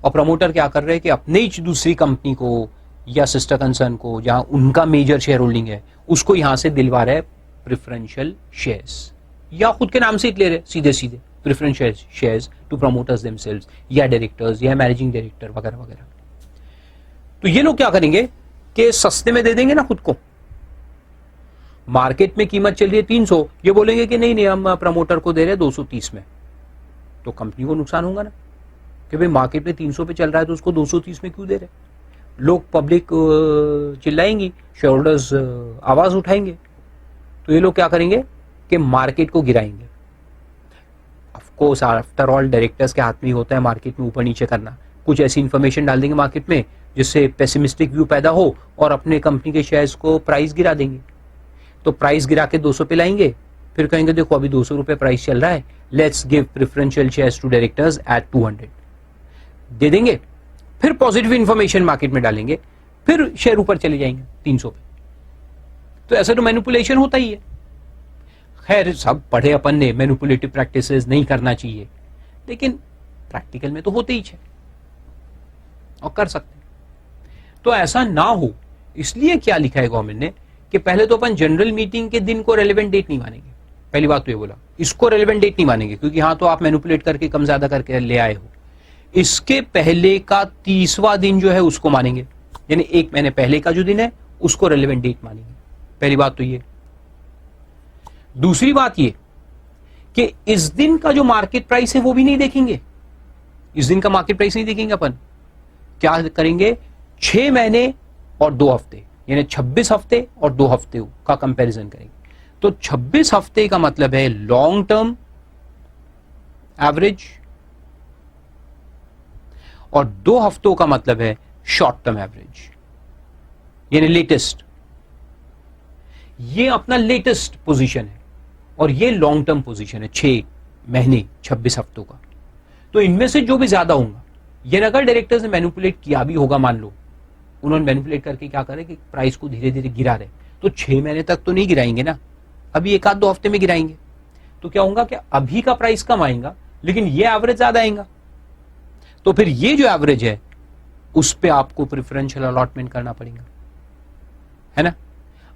और प्रमोटर क्या कर रहे हैं कि अपने ही दूसरी कंपनी को या सिस्टर कंसर्न को जहां उनका मेजर शेयर होल्डिंग है उसको यहां से दिलवा रहे प्रेफरेंशियल शेयर्स, या खुद के नाम से ले रहे सीधे सीधे preferential shares to promoters themselves या डायरेक्टर्स या मैनेजिंग डायरेक्टर वगैरह वगैरह। तो ये लोग क्या करेंगे कि सस्ते में दे देंगे ना खुद को, मार्केट में कीमत चल रही है 300, ये बोलेंगे कि नहीं नहीं हम प्रमोटर को दे रहे हैं 230 में, तो कंपनी को नुकसान होगा ना कि भाई मार्केट में 300 पे चल रहा है तो उसको 230 में क्यों दे रहे। लोग पब्लिक चिल्लाएंगी, शेयरहोल्डर्स आवाज उठाएंगे, तो ये लोग क्या करेंगे कि मार्केट को गिराएंगे। Of course after all directors के हाथ में ही होता है मार्केट में ऊपर नीचे करना, कुछ ऐसी इंफॉर्मेशन डाल देंगे मार्केट में जिससे पेसिमिस्टिक व्यू पैदा हो और अपने कंपनी के शेयर्स को प्राइस गिरा देंगे। तो प्राइस गिरा के 200 पे लाएंगे, फिर कहेंगे देखो अभी 200 रुपए प्राइस चल रहा है, let's give preferential shares to directors at 200, दे देंगे। फिर पॉजिटिव इंफॉर्मेशन मार्केट में डालेंगे, फिर शेयर ऊपर चले जाएंगे 300 पे। तो ऐसा तो मैनिपुलेशन होता ही है। खैर सब पढ़े अपन ने मैनिपुलेटिव प्रैक्टिसेस नहीं करना चाहिए, लेकिन प्रैक्टिकल में तो होते ही है और कर सकते हैं। तो ऐसा ना हो इसलिए क्या लिखा है गवर्नमेंट ने कि पहले तो अपन जनरल मीटिंग के दिन को रेलेवेंट डेट नहीं मानेंगे। पहली बात तो ये बोला, इसको रेलेवेंट डेट नहीं मानेंगे क्योंकि हाँ तो आप मैनिपुलेट करके कम ज्यादा करके ले आए हो। इसके पहले का 30वां दिन जो है उसको मानेंगे, यानी 1 महीने पहले का जो दिन है उसको रेलेवेंट डेट मानेंगे। पहली बात तो ये। दूसरी बात ये कि इस दिन का जो मार्केट प्राइस है वो भी नहीं देखेंगे, इस दिन का मार्केट प्राइस नहीं देखेंगे। अपन क्या करेंगे, 6 महीने और 2 हफ्ते, यानी 26 हफ्ते और 2 हफ्ते का कंपैरिजन करेंगे। तो 26 हफ्ते का मतलब है लॉन्ग टर्म एवरेज और 2 हफ्तों का मतलब है शॉर्ट टर्म एवरेज, यानी लेटेस्ट। ये अपना लेटेस्ट पोजीशन है और ये लॉन्ग टर्म पोजीशन है 6 महीने 26 हफ्तों का। तो इनमें से जो भी ज्यादा होगा, ये अगर डायरेक्टर्स ने मैनिपुलेट किया भी होगा, मान लो उन्होंने मैनिपुलेट करके क्या करे कि प्राइस को धीरे धीरे गिरा रहे, तो 6 महीने तक तो नहीं गिराएंगे ना, अभी 1-2 हफ्ते में गिराएंगे। तो क्या होगा कि अभी का प्राइस कम आएगा लेकिन ये एवरेज ज्यादा आएगा। तो फिर ये जो एवरेज है उस पे आपको प्रेफरेंशियल अलॉटमेंट करना पड़ेगा, है ना।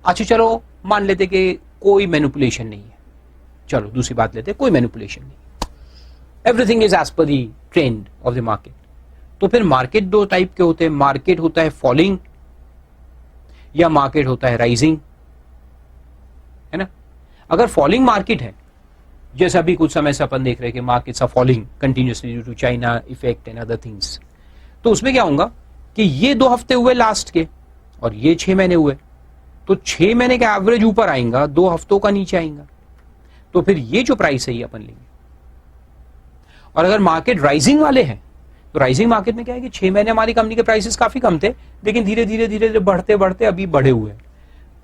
अच्छा चलो मान लेते कि कोई मैनिपुलेशन नहीं है, चलो दूसरी बात लेते, कोई मैनिपुलेशन नहीं, everything is as per the trend of the market. तो फिर मार्केट 2 टाइप के होते हैं, मार्केट होता है फॉलिंग या मार्केट होता है राइजिंग, है ना। अगर फॉलिंग मार्केट है, जैसे अभी कुछ समय से अपन देख रहे हैं कि markets are falling continuously due to China effect and other things, तो उसमें क्या होगा कि ये 2 हफ्ते हुए लास्ट के और ये 6 महीने हुए, तो 6 महीने का एवरेज ऊपर आएगा, 2 हफ्तों का नीचे आएगा। तो फिर ये जो प्राइस है ये अपन लेंगे। और अगर मार्केट राइजिंग वाले हैं तो राइजिंग मार्केट में क्या है कि 6 महीने हमारी कंपनी के प्राइसेस काफी कम थे लेकिन धीरे धीरे धीरे धीरे बढ़ते बढ़ते अभी बढ़े हुए हैं,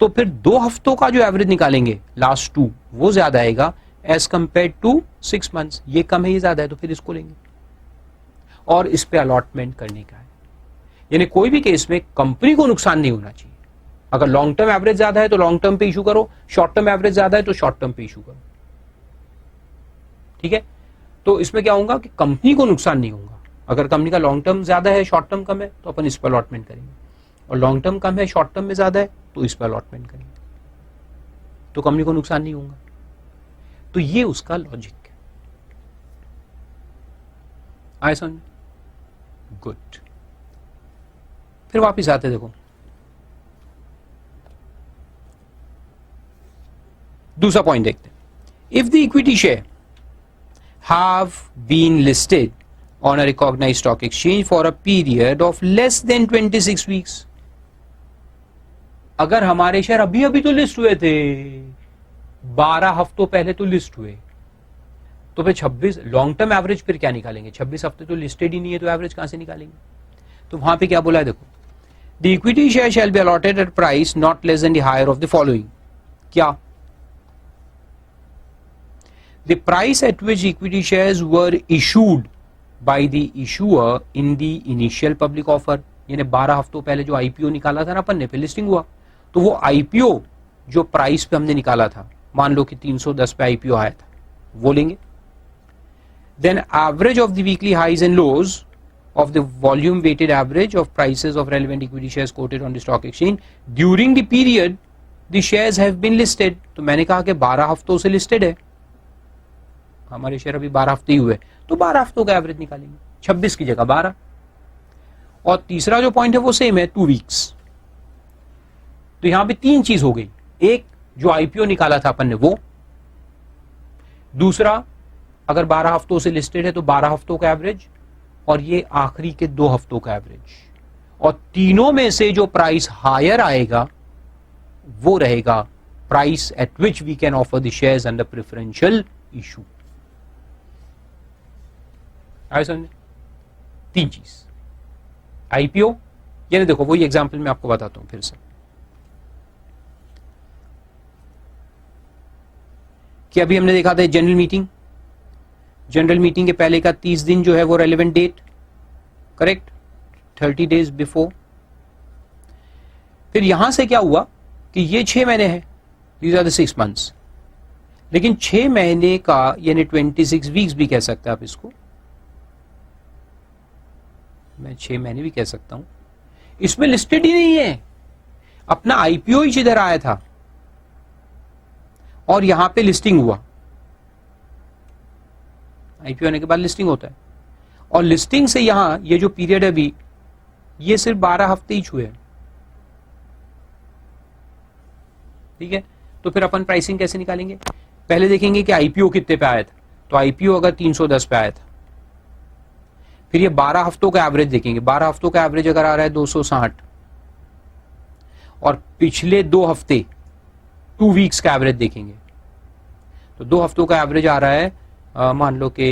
तो फिर 2 हफ्तों का जो एवरेज निकालेंगे लास्ट 2 वो ज्यादा आएगा एज कंपेयर टू 6 मंथ्स। ये कम है ये ज्यादा है, तो फिर इसको लेंगे और इस पे अलॉटमेंट करने का है। यानी कोई भी केस में कंपनी को नुकसान नहीं होना चाहिए। अगर लॉन्ग टर्म एवरेज ज्यादा है तो लॉन्ग टर्म पे इशू करो, शॉर्ट टर्म एवरेज ज्यादा है तो शॉर्ट टर्म पे इशू करो, ठीक है। तो इसमें क्या होगा कि कंपनी को नुकसान नहीं होगा। अगर कंपनी का लॉन्ग टर्म ज्यादा है शॉर्ट टर्म कम है तो अपन इस पर अलॉटमेंट करेंगे, और लॉन्ग टर्म कम है शॉर्ट टर्म में ज्यादा है तो इस पर अलॉटमेंट करेंगे, तो कंपनी को नुकसान नहीं होगा। तो ये उसका लॉजिक है। आए समझ? गुड। फिर वापिस आते देखो, दूसरा पॉइंट देखते हैं। If the equity share have been listed on a recognized stock exchange for a period of less than 26 weeks, अगर हमारे शेयर अभी अभी तो लिस्ट हुए थे, 12 हफ्तों पहले तो लिस्ट हुए, तो फिर 26 लॉन्ग टर्म एवरेज फिर क्या निकालेंगे, 26 हफ्ते तो लिस्टेड ही नहीं है तो एवरेज कहां से निकालेंगे। तो वहां पे क्या बोला है देखो, the equity share shall be allotted at price not less than the higher of the following. क्या? The price at which equity shares were issued by the issuer in the initial public offer, यानी 12 हफ्तों पहले जो आईपीओ निकाला था ना अपन ने, फिर लिस्टिंग हुआ, तो वो आईपीओ जो प्राइस पे हमने निकाला था मान लो कि 310 पे आईपीओ आया था, वो लेंगे. Then average of the weekly highs and lows of the volume weighted average of prices of relevant equity shares quoted on the stock exchange during the period the shares have been listed. तो मैंने कहा कि 12 हफ्तों से लिस्टेड है, हमारे शेयर अभी 12 हफ्ते ही हुए, तो 12 हफ्तों का एवरेज निकालेंगे, 26 की जगह 12. और तीसरा जो पॉइंट है वो सेम है, 2 वीक्स. तो यहां पे 3 चीज हो गई. एक, जो आईपीओ निकाला था अपन ने वो. दूसरा, अगर 12 हफ्तों से लिस्टेड है तो 12 हफ्तों का एवरेज, और ये आखिरी के 2 हफ्तों का एवरेज. और तीनों में से जो प्राइस हायर आएगा वो रहेगा price at which we can offer the shares under preferential issue. आए समझे? 3 चीज. आईपीओ, यानी देखो वही एग्जांपल मैं आपको बताता हूं फिर से, कि अभी हमने देखा था जनरल मीटिंग. जनरल मीटिंग के पहले का 30 दिन जो है वो relevant date, correct, 30 days before. फिर यहां से क्या हुआ कि ये 6 महीने हैं, दीज आर द 6 मंथ्स. लेकिन 6 महीने का यानी 26 वीक्स भी कह सकते हैं आप इसको, मैं 6 महीने भी कह सकता हूं. इसमें लिस्टेड ही नहीं है, अपना आईपीओ ही जिधर आया था और यहां पे लिस्टिंग हुआ. आईपीओ आने के बाद लिस्टिंग होता है, और लिस्टिंग से यहां ये जो पीरियड है अभी, ये सिर्फ 12 हफ्ते ही छुए. ठीक है, तो फिर अपन प्राइसिंग कैसे निकालेंगे? पहले देखेंगे कि आईपीओ कितने पे आया था. तो आईपीओ अगर 310 पे आया था, फिर ये 12 हफ्तों का एवरेज देखेंगे. 12 हफ्तों का एवरेज अगर आ रहा है 260, और पिछले 2 हफ्ते 2 वीक्स का एवरेज देखेंगे, तो 2 हफ्तों का एवरेज आ रहा है मान लो कि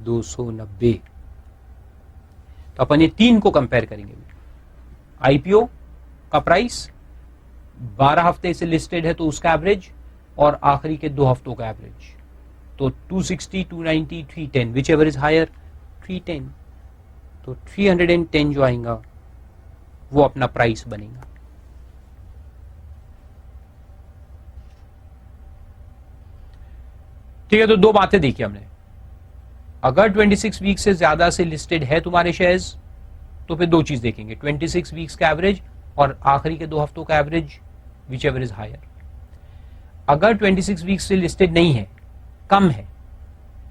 290. तो अपन ये 3 को कंपेयर करेंगे. आईपीओ का प्राइस 12 हफ्ते से लिस्टेड है तो उसका एवरेज, और आखिरी के 2 हफ्तों का एवरेज. तो 260, 290, 310, विच एवर इज हायर, 310. तो 310 जो आएगा वो अपना प्राइस बनेगा. ठीक है, तो 2 बातें देखी हमने. अगर 26 वीक से ज्यादा से लिस्टेड है तुम्हारे शेयर्स, तो फिर 2 चीज देखेंगे, 26 वीक्स का एवरेज और आखिरी के 2 हफ्तों का average, whichever is higher. अगर 26 वीक्स से लिस्टेड नहीं है, कम है,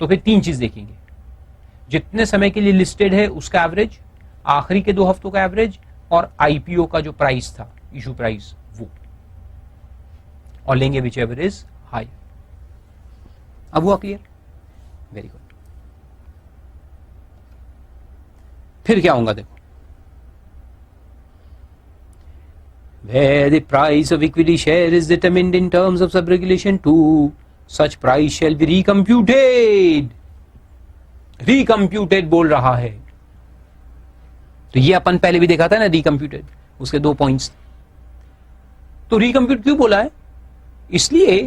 तो फिर 3 चीज देखेंगे, जितने समय के लिए लिस्टेड है उसका एवरेज, आखिरी के 2 हफ्तों का एवरेज, और आईपीओ का जो प्राइस था, इशू प्राइस, वो, और लेंगे विच एवर इज हायर. अब हुआ क्लियर? Very good. फिर क्या होगा देखो, where the price of equity share is determined in terms of sub-regulation 2, such price shall be recomputed. recomputed बोल रहा है, तो ये अपन पहले भी देखा था ना, recomputed, उसके 2 पॉइंट्स. तो रिकम्प्यूट क्यों बोला है? इसलिए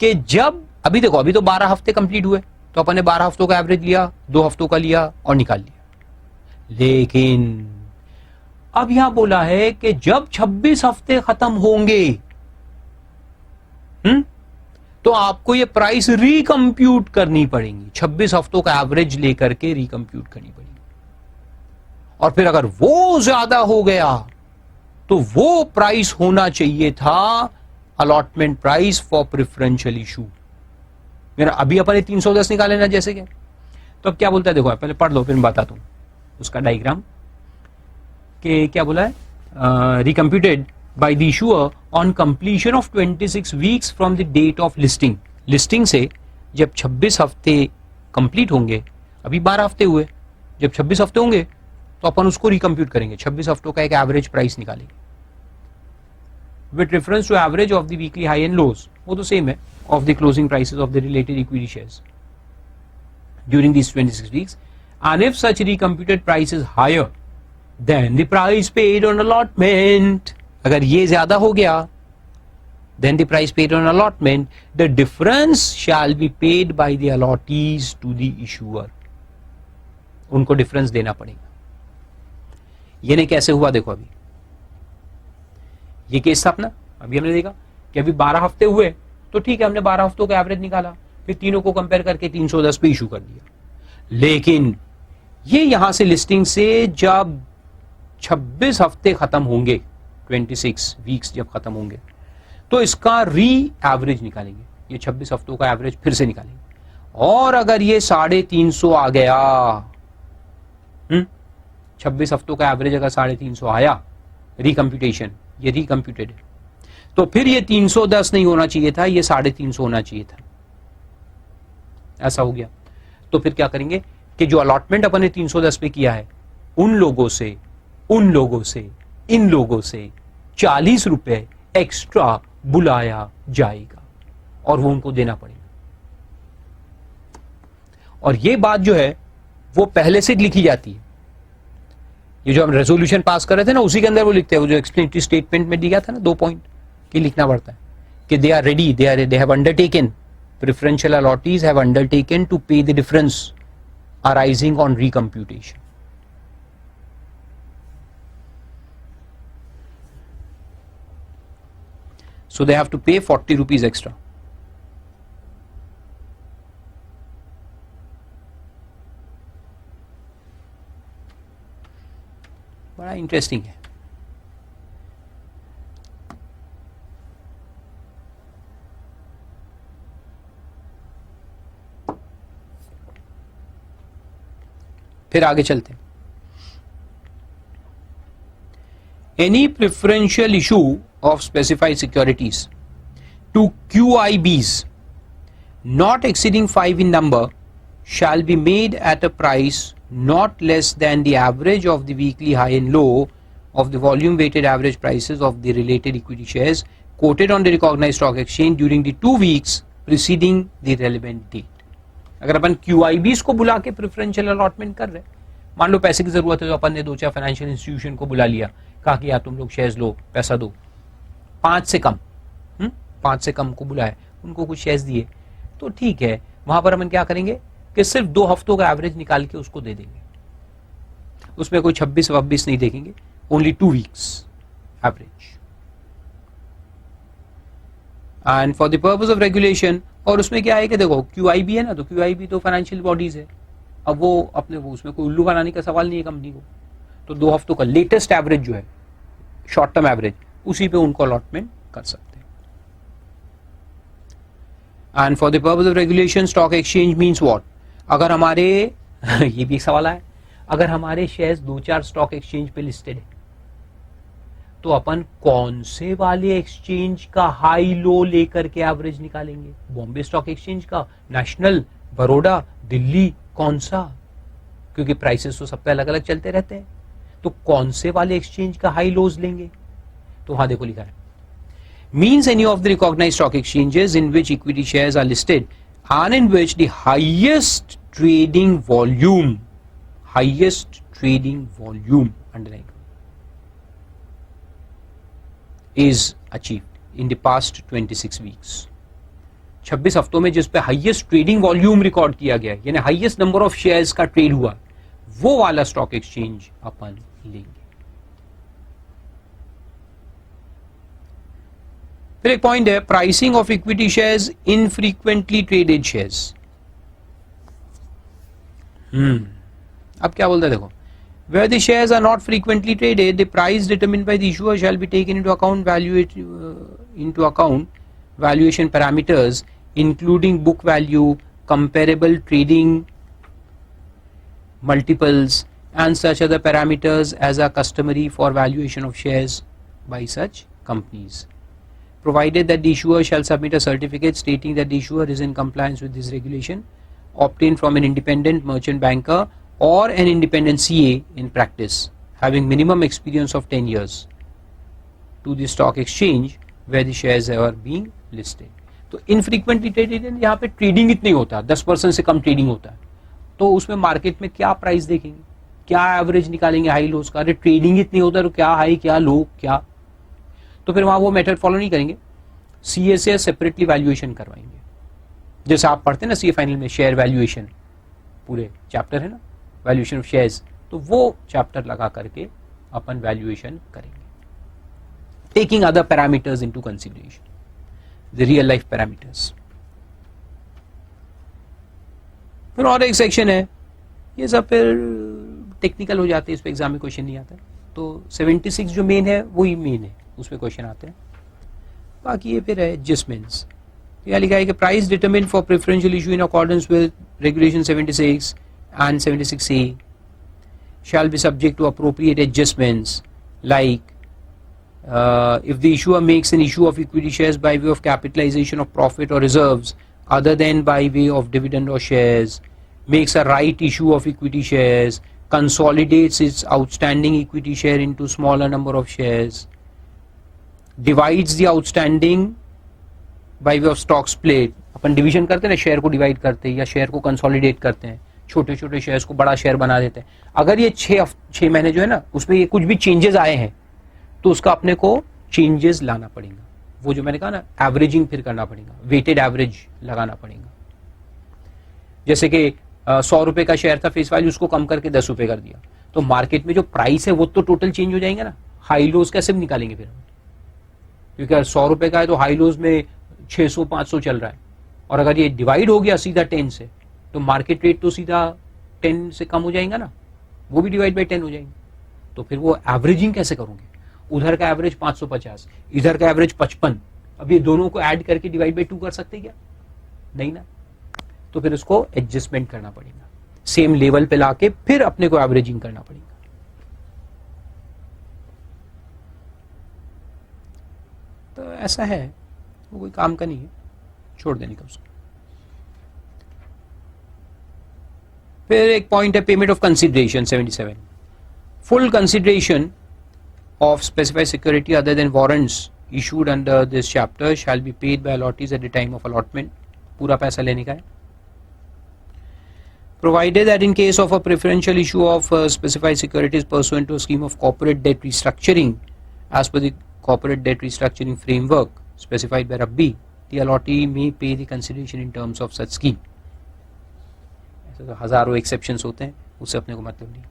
कि जब अभी देखो, अभी तो 12 हफ्ते कंप्लीट हुए, तो अपन ने 12 हफ्तों का एवरेज लिया, 2 हफ्तों का लिया और निकाल लिया. लेकिन अब यहां बोला है कि जब 26 हफ्ते खत्म होंगे, तो आपको ये प्राइस रिकम्प्यूट करनी पड़ेगी. 26 हफ्तों का एवरेज लेकर के रिकम्प्यूट करनी पड़ेगी. और फिर अगर वो ज्यादा हो गया तो वो प्राइस होना चाहिए था allotment price for preferential issue. मेरा अभी अपन 310 निकाले ना जैसे कि, तो अब क्या बोलता है देखो, पहले पढ़ लो फिर मैं बताता हूं उसका डायग्राम. कि क्या बोला है, recomputed by the issuer on completion of 26 weeks from the date of listing. Listing से जब 26 हफ्ते कंप्लीट होंगे, अभी 12 हफ्ते हुए, जब 26 हफ्ते होंगे तो अपन उसको रिकम्प्यूट करेंगे, 26 हफ्तों का एक एवरेज प्राइस निकालेंगे with reference to average of the weekly high and lows. वो तो सेम है, of the closing prices of the related equity shares during this 26 weeks. And if such recomputed price is higher than the price paid on allotment. अगर ये ज्यादा हो गया, then the price paid on allotment, the difference shall be paid by the allottees to the issuer. उनको डिफरेंस देना पड़ेगा. ये नहीं कैसे हुआ देखो, अभी ये केस था अपना, अभी हमने देखा कि अभी 12 हफ्ते हुए तो ठीक है, हमने 12 हफ्तों का एवरेज निकाला, फिर तीनों को कंपेयर करके 310 पे इशू कर दिया। लेकिन ये यहां से लिस्टिंग से जब 26 हफ्ते खत्म होंगे, 26 वीक्स जब खत्म होंगे, तो इसका री एवरेज निकालेंगे, ये 26 हफ्तों का एवरेज फिर से निकालेंगे। और अगर ये 350 आ गया, 26 हफ्तों का एवरेज अगर 350 आया, रिकम्प्यूटेशन, ये रिकम्प्यूटेड है, तो फिर ये 310 नहीं होना चाहिए था, ये 350 होना चाहिए था। ऐसा हो गया तो फिर क्या करेंगे कि जो अलॉटमेंट अपन ने 310 पे किया है, उन लोगों से इन लोगों से 40 रुपए एक्स्ट्रा बुलाया जाएगा और वो उनको देना पड़ेगा। और ये बात जो है वो पहले से लिखी जाती है। ये जो हम रेजोल्यूशन पास कर रहे थे ना, उसी के अंदर वो लिखते हैं, वो जो एक्सप्लेनेटरी स्टेटमेंट में दिया था ना 2 पॉइंट की, लिखना पड़ता है कि they are ready, they have undertaken, preferential allottees have undertaken to pay the difference arising on recomputation. So they have to pay 40 rupees extra. बड़ा इंटरेस्टिंग है। फिर आगे चलते हैं। Any preferential issue of specified securities to QIBs not exceeding 5 in number shall be made at a price not less than the average of the weekly high and low of the volume weighted average prices of the related equity shares quoted on the recognized stock exchange during the 2 weeks preceding the relevant date. अगर अपन QIBs को बुला के प्रेफरेंशियल अलॉटमेंट कर रहे, मान लो पैसे की जरूरत है तो अपन ने 2-4 फाइनेंशियल इंस्टीट्यूशन को बुला लिया, कहा कि यार तुम लोग शेयर्स लो, पैसा दो, 5 से कम को बुलाए, उनको कुछ शेयर्स दिए, तो ठीक है, वहां पर अपन क्या करेंगे कि सिर्फ 2 हफ्तों का एवरेज निकाल के उसको दे देंगे, उसमें कोई 26-26 नहीं देखेंगे, only 2 weeks average. And for the purpose of regulation, और उसमें क्या है कि देखो QIB है ना, तो QIB तो फाइनेंशियल बॉडीज है, अब वो अपने वो उसमें कोई उल्लू बनाने का सवाल नहीं है कंपनी को, तो 2 हफ्तों का लेटेस्ट एवरेज जो है, शॉर्ट टर्म एवरेज, उसी पे उनको अलॉटमेंट कर सकते हैं। And for the purpose of regulation stock exchange means what, अगर हमारे ये भी एक सवाल है, अगर हमारे शेयर्स 2-4 स्टॉक एक्सचेंज पे लिस्टेड है, तो अपन कौन से वाले एक्सचेंज का हाई लो लेकर के एवरेज निकालेंगे? बॉम्बे स्टॉक एक्सचेंज का, नेशनल, बड़ौदा, दिल्ली, कौन सा? क्योंकि प्राइसेस तो सब पे अलग अलग चलते रहते हैं, तो कौन से वाले एक्सचेंज का हाई लोज लेंगे? तो वहां देखो लिखा है, means any of the recognised stock exchanges in which equity shares are listed and in which the highest trading volume underline is achieved in the past 26 weeks. 26 हफ्तों में जिस पे हाईएस्ट ट्रेडिंग वॉल्यूम रिकॉर्ड किया गया, यानी हाईएस्ट नंबर ऑफ शेयर्स का ट्रेड हुआ, वो वाला स्टॉक एक्सचेंज अपन लेंगे। फिर एक पॉइंट है, pricing of equity shares infrequently traded shares. अब क्या बोलता है देखो, where the shares are not frequently traded, the price determined by the issuer shall be taken into account valuation parameters including book value, comparable trading multiples and such other parameters as are customary for valuation of shares by such companies, provided that the issuer shall submit a certificate stating that the issuer is in compliance with this regulation, obtained from an independent merchant banker or an independent CA in practice having minimum experience of 10 years to the stock exchange where the shares are being listed. तो infrequently traded यहाँ पे ट्रेडिंग इतनी होता है, 10% से कम ट्रेडिंग होता है, तो उसमें मार्केट में क्या प्राइस देखेंगे, क्या एवरेज निकालेंगे हाई लोज का? अरे ट्रेडिंग इतनी होता है तो क्या हाई क्या लो क्या, तो फिर वहां वो मेथड फॉलो नहीं करेंगे, CA से सेपरेटली वैल्यूएशन करवाएंगे, जैसे आप पढ़ते हैं ना CA फाइनल में शेयर वैल्यूएशन, पूरे चैप्टर है ना वैल्यूएशन ऑफ शेयर्स, तो वो चैप्टर लगा करके अपन वैल्यूएशन करेंगे, taking other parameters into consideration. The real life parameters. फिर और एक सेक्शन है, ये सब फिर टेक्निकल हो जाते हैं, इस पे एग्जाम में क्वेश्चन नहीं आता है। तो 76 जो मेन है वही मेन है, उसमें क्वेश्चन आते हैं। बाकी ये फिर है एडजस्टमेंट्स। यहाँ लिखा है कि price determined for preferential issue in accordance with regulation 76 and 76A shall be subject to appropriate adjustments, like if the issuer makes an issue of equity shares by way of capitalization of profit or reserves other than by way of dividend or shares, makes a right issue of equity shares, consolidates its outstanding equity share into smaller number of shares, divides the outstanding by way of stock split, upon division करते हैं ना, शेयर को डिवाइड करते हैं या शेयर को कंसोलिडेट करते हैं, छोटे छोटे शेयर्स को बड़ा शेयर बना देते हैं। अगर ये 6 महीने जो है ना उसमें ये कुछ भी चेंजेस आए हैं तो उसका अपने को चेंजेस लाना पड़ेगा। वो जो मैंने कहा ना, एवरेजिंग फिर करना पड़ेगा, वेटेड एवरेज लगाना पड़ेगा। जैसे कि 100 रुपए का शेयर था फेस वैल्यू, उसको कम करके 10 रुपए कर दिया, तो मार्केट में जो प्राइस है वो तो टोटल चेंज हो जाएंगे ना। हाई लोज कैसे निकालेंगे फिर, क्योंकि 100 रुपए का है तो हाई लोज में 600-500 चल रहा है, और अगर ये डिवाइड हो गया सीधा 10 से तो मार्केट रेट तो सीधा 10 से कम हो जाएगा ना, वो भी डिवाइड बाई 10 हो जाएंगे। तो फिर वो एवरेजिंग कैसे करोगे, उधर का एवरेज 550, इधर का एवरेज 55, अब ये दोनों को ऐड करके डिवाइड बाई 2 कर सकते क्या, नहीं ना। तो फिर उसको एडजस्टमेंट करना पड़ेगा, सेम लेवल पे लाके फिर अपने को एवरेजिंग करना पड़ेगा। तो ऐसा है, वो कोई काम का नहीं है, छोड़ देने का उसको। फिर एक पॉइंट है payment of consideration 77। Full consideration of specified security other than warrants issued under this chapter shall be paid by allottees at the time of allotment. पूरा पैसा लेने का है। Provided that in case of a preferential issue of specified securities pursuant to a scheme of corporate debt restructuring as per the corporate debt restructuring framework specified by RBI, the allottee may pay the consideration in terms of such scheme. ऐसे तो हजारों exceptions होते हैं, उससे अपने को मतलब नहीं।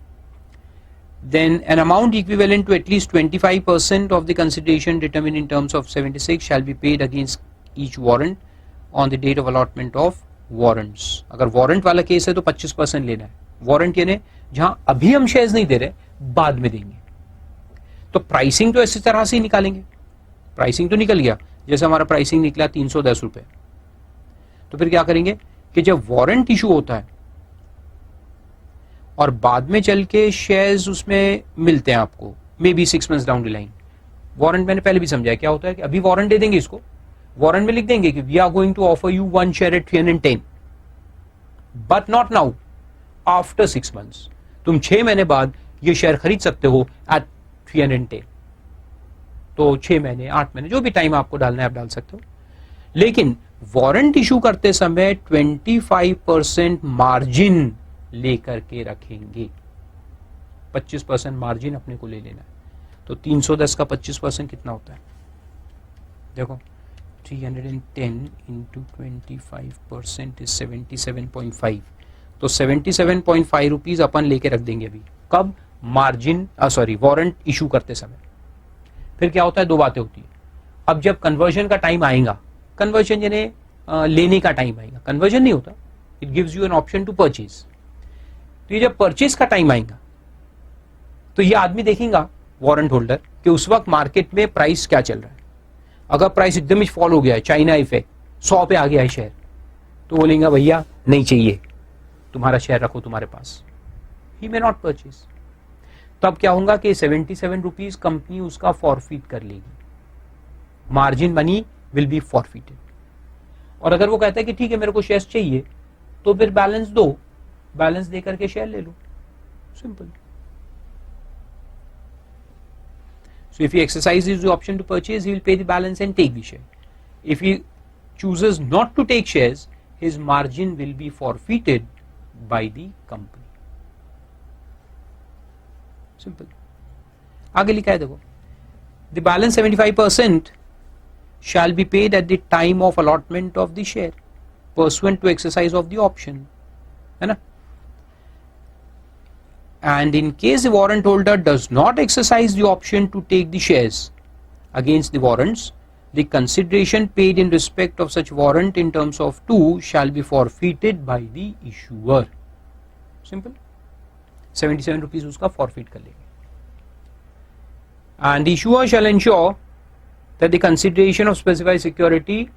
Then an amount equivalent to at least 25% of the consideration determined in terms of 76 shall be paid against each warrant on the date of allotment of warrants. अगर warrant वाला केस है तो 25% लेना है। warrant यानी जहां अभी हम शेयर्स नहीं दे रहे, बाद में देंगे। तो प्राइसिंग तो इसी तरह से ही निकालेंगे। प्राइसिंग तो निकल गया, जैसे हमारा प्राइसिंग निकला 310 रुपए, तो फिर क्या करेंगे कि जब वारंट इशू होता है और बाद में चल के शेयर्स उसमें मिलते हैं आपको, may be 6 months down the line, warrant मैंने पहले भी समझाया क्या होता है कि अभी वारंट दे देंगे, इसको वारंट में लिख देंगे कि we are going to offer you 1 share at 310 but not now, after 6 months तुम 6 महीने बाद ये शेयर खरीद सकते हो एट 310। तो 6 महीने 8 महीने जो भी टाइम आपको डालना है आप डाल सकते हो, लेकिन वारंट इशू करते समय 25% मार्जिन लेकर के रखेंगे। 25% मार्जिन अपने को ले लेना है। तो 310 का 25% कितना होता है, देखो 310 इंटू 25% इज 77.5। तो 77.5 रुपीज अपन लेके रख देंगे अभी, कब, मार्जिन वारंट इशू करते समय। फिर क्या होता है, दो बातें होती है। अब जब कन्वर्जन का टाइम आएगा, कन्वर्जन यानी लेने का टाइम आएगा, कन्वर्जन नहीं होता, it gives you an option to purchase. तो ये जब परचेज का टाइम आएगा तो ये आदमी देखेगा वारंट होल्डर कि उस वक्त मार्केट में प्राइस क्या चल रहा है। अगर प्राइस एकदम ही फॉल हो गया है, चाइना इफेक्ट 100 पे आ गया है शेयर, तो बोलेंगे भैया नहीं चाहिए, तुम्हारा शेयर रखो तुम्हारे पास, ही मे नॉट परचेज। तब क्या होगा कि 77 रुपीज कंपनी उसका फॉरफिट कर लेगी, margin money will be forfeited. और अगर वो कहता है कि ठीक है मेरे को शेयर चाहिए, तो फिर बैलेंस दो, बैलेंस दे करके शेयर ले लो, simple. So if he exercises the option to purchase, he will pay the balance and take the share. If he chooses not to take shares, his margin will be forfeited by the company. Simple. आगे लिखा है देखो, the balance 75% shall be paid at the time of allotment of the share, pursuant to exercise of the option, है ना? And in case the warrant holder does not exercise the option to take the shares against the warrants, the consideration paid in respect of such warrant in terms of 2 shall be forfeited by the issuer. Simple. 77 rupees उसका forfeit कर लेंगे. And the issuer shall ensure that the consideration of specified security,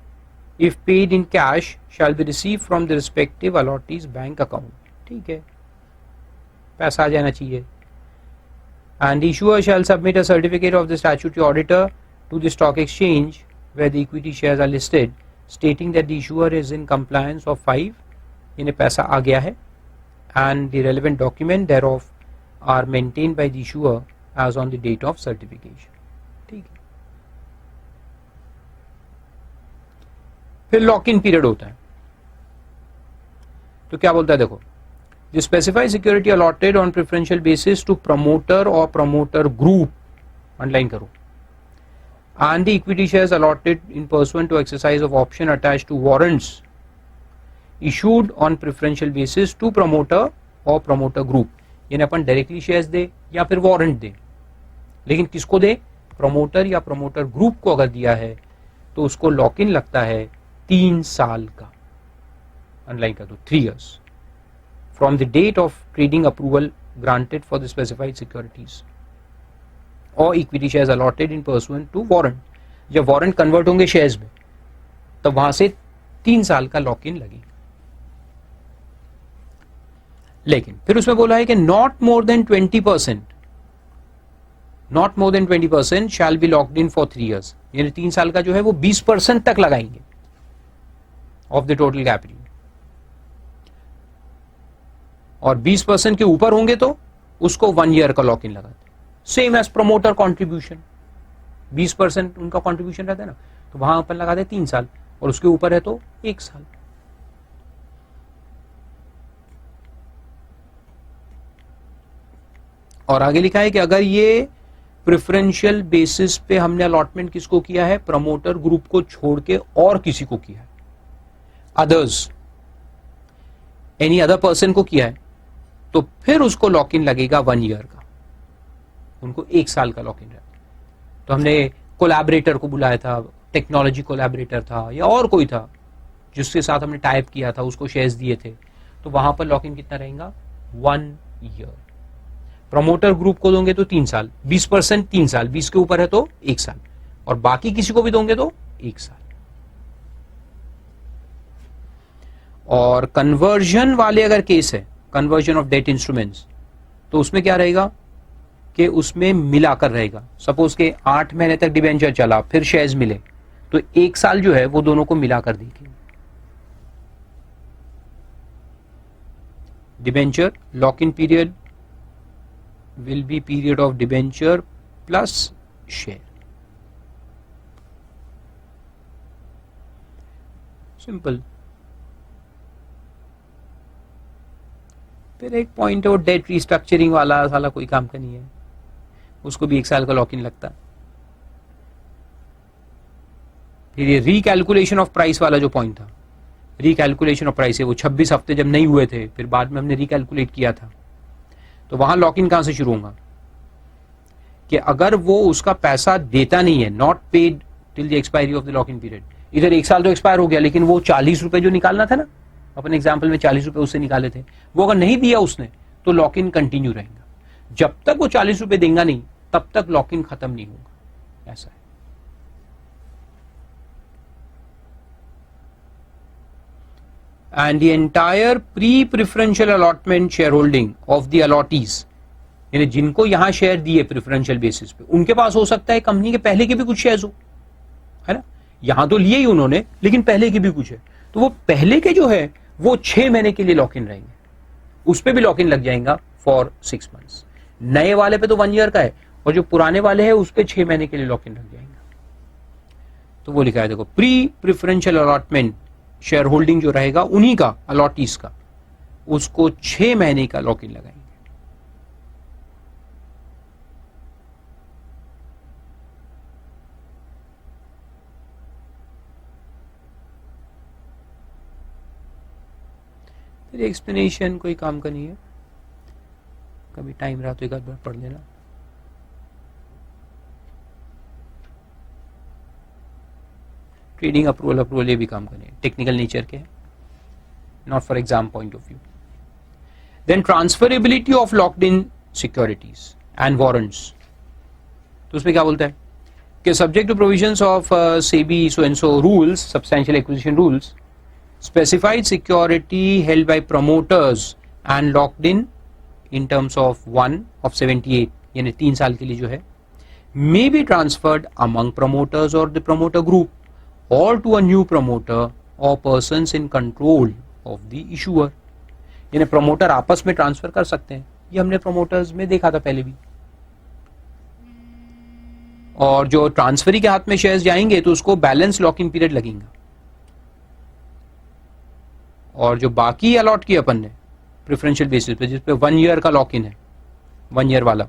if paid in cash, shall be received from the respective allottee's bank account. ठीक है, पैसा आ जाना चाहिए. And the issuer shall submit a certificate of the statutory auditor to the stock exchange where the equity shares are listed, stating that the issuer is in compliance of 5, इन्हें पैसा आ गया है, and the relevant document thereof are maintained by the issuer as on the date of certification. ठीक है. फिर लॉक इन पीरियड होता है. तो क्या बोलता है, देखो, the specified security allotted on preferential basis to promoter or promoter group, underline करो, and the equity shares allotted in pursuant to exercise of option attached to warrants issued on preferential basis to promoter or promoter group. यानी अपन डायरेक्टली शेयर्स दे या फिर वारंट दे, लेकिन किसको दे, प्रमोटर या प्रमोटर ग्रुप को अगर दिया है तो उसको लॉक इन लगता है 3 साल का. अनलाइन कर दो, 3 years from the date of trading approval granted for the specified securities or equity shares allotted in pursuant to warrant. जब वारंट कन्वर्ट होंगे शेयर्स में तब वहां से 3 साल का लॉक इन लगेगा. लेकिन फिर उसमें बोला है कि not more than 20% shell be locked in for 3 years. यानी 3 साल का जो है वो 20% तक लगाएंगे ऑफ द टोटल कैपिटल, और 20% के ऊपर होंगे तो उसको 1 year का लॉक इन लगाते. सेम एज प्रमोटर कॉन्ट्रीब्यूशन, 20% उनका कॉन्ट्रीब्यूशन रहता है ना, तो वहां अपन लगाते 3 साल, और उसके ऊपर है तो 1 साल. और आगे लिखा है कि अगर ये प्रेफरेंशियल बेसिस पे हमने अलॉटमेंट किसको किया है, प्रमोटर ग्रुप को छोड़ के और किसी को किया है, अदर्स, एनी अदर पर्सन को किया है, तो फिर उसको लॉक इन लगेगा 1 year का, उनको 1 साल का लॉक इन रहता. तो हमने कोलैबोरेटर को बुलाया था, टेक्नोलॉजी कोलैबोरेटर था या और कोई था जिसके साथ हमने टाइप किया था, उसको शेयर्स दिए थे, तो वहां पर लॉक इन कितना रहेगा, 1 year. प्रमोटर ग्रुप को दोगे तो 3 साल, 20% 3 साल, 20 के ऊपर है तो 1 साल, और बाकी किसी को भी दोगे तो 1 साल. और कन्वर्जन वाले अगर केस है, कन्वर्जन ऑफ डेट इंस्ट्रूमेंट्स, तो उसमें क्या रहेगा कि उसमें मिलाकर रहेगा. सपोज के 8 महीने तक डिबेंचर चला, फिर शेयर्स मिले, तो 1 साल जो है वो दोनों को मिलाकर देगी. Debenture lock in period will be period of debenture plus share. Simple. फिर एक पॉइंट है वो डेट रिस्ट्रक्चरिंग वाला, साला कोई काम का नहीं है, उसको भी 1 साल का लॉक इन लगता. फिर ये रिकैलकुलेशन ऑफ प्राइस वाला जो पॉइंट था, रिकैलकुलेशन ऑफ प्राइस है, वो 26 हफ्ते जब नहीं हुए थे, फिर बाद में हमने रिकैलकुलेट किया था, तो वहां लॉक इन कहां से शुरू होगा कि अगर वो उसका पैसा देता नहीं है, not paid till the expiry of the lock in period, इधर 1 साल तो एक्सपायर हो गया, लेकिन वो 40 रुपए जो निकालना था ना, अपने एग्जाम्पल में 40 रुपए उससे निकाले थे, वो अगर नहीं दिया उसने तो लॉक इन कंटिन्यू रहेगा. जब तक वो 40 रुपए देगा नहीं तब तक लॉक इन खत्म नहीं होगा. ऐसा है. And the entire pre-preferential allotment shareholding of the allottees, यानी जिनको यहां शेयर दिए प्रेफरेंशियल बेसिस पे, उनके पास हो सकता है कंपनी के पहले के भी कुछ शेयर्स हो, है ना. यहां तो लिए ही उन्होंने, लेकिन पहले के भी कुछ है, तो वो पहले के जो है वो 6 महीने के लिए लॉक इन रहेंगे, उस पर भी लॉक इन लग जाएगा फॉर 6 months. नए वाले पे तो 1 year का है, और जो पुराने वाले हैं उस पर 6 महीने के लिए लॉक इन लग जाएगा. तो वो लिखा है, देखो, pre preferential allotment share holding जो रहेगा उन्हीं का, अलॉटीज का, उसको 6 महीने का लॉक इन लगाएंगे. फिर एक्सप्लेनेशन कोई काम का नहीं है, कभी टाइम रहा तो एक आध बार पढ़ लेना. ट्रेडिंग अप्रूवल ये भी काम करें, टेक्निकल नेचर के हैं, not for exam point of view. Then transferability of locked in securities and warrants. तो उसमें क्या बोलता है कि subject to provisions of SEBI so and so rules, substantial acquisition rules, specified security held by promoters and locked in terms of 1 of 78, यानी 3 साल के लिए जो है, may be transferred among promoters or the promoter group or to a new promoter or persons in control of the issuer. यानी प्रमोटर आपस में ट्रांसफर कर सकते हैं, ये हमने प्रमोटर्स में देखा था पहले भी. और जो ट्रांसफरी के हाथ में शेयर्स जाएंगे तो उसको बैलेंस लॉक इन पीरियड लगेगा, और जो बाकी अलॉट किया अपन ने प्रेफरेंशियल बेसिस पे, जिसपे 1 year का लॉक इन है, 1 year वाला,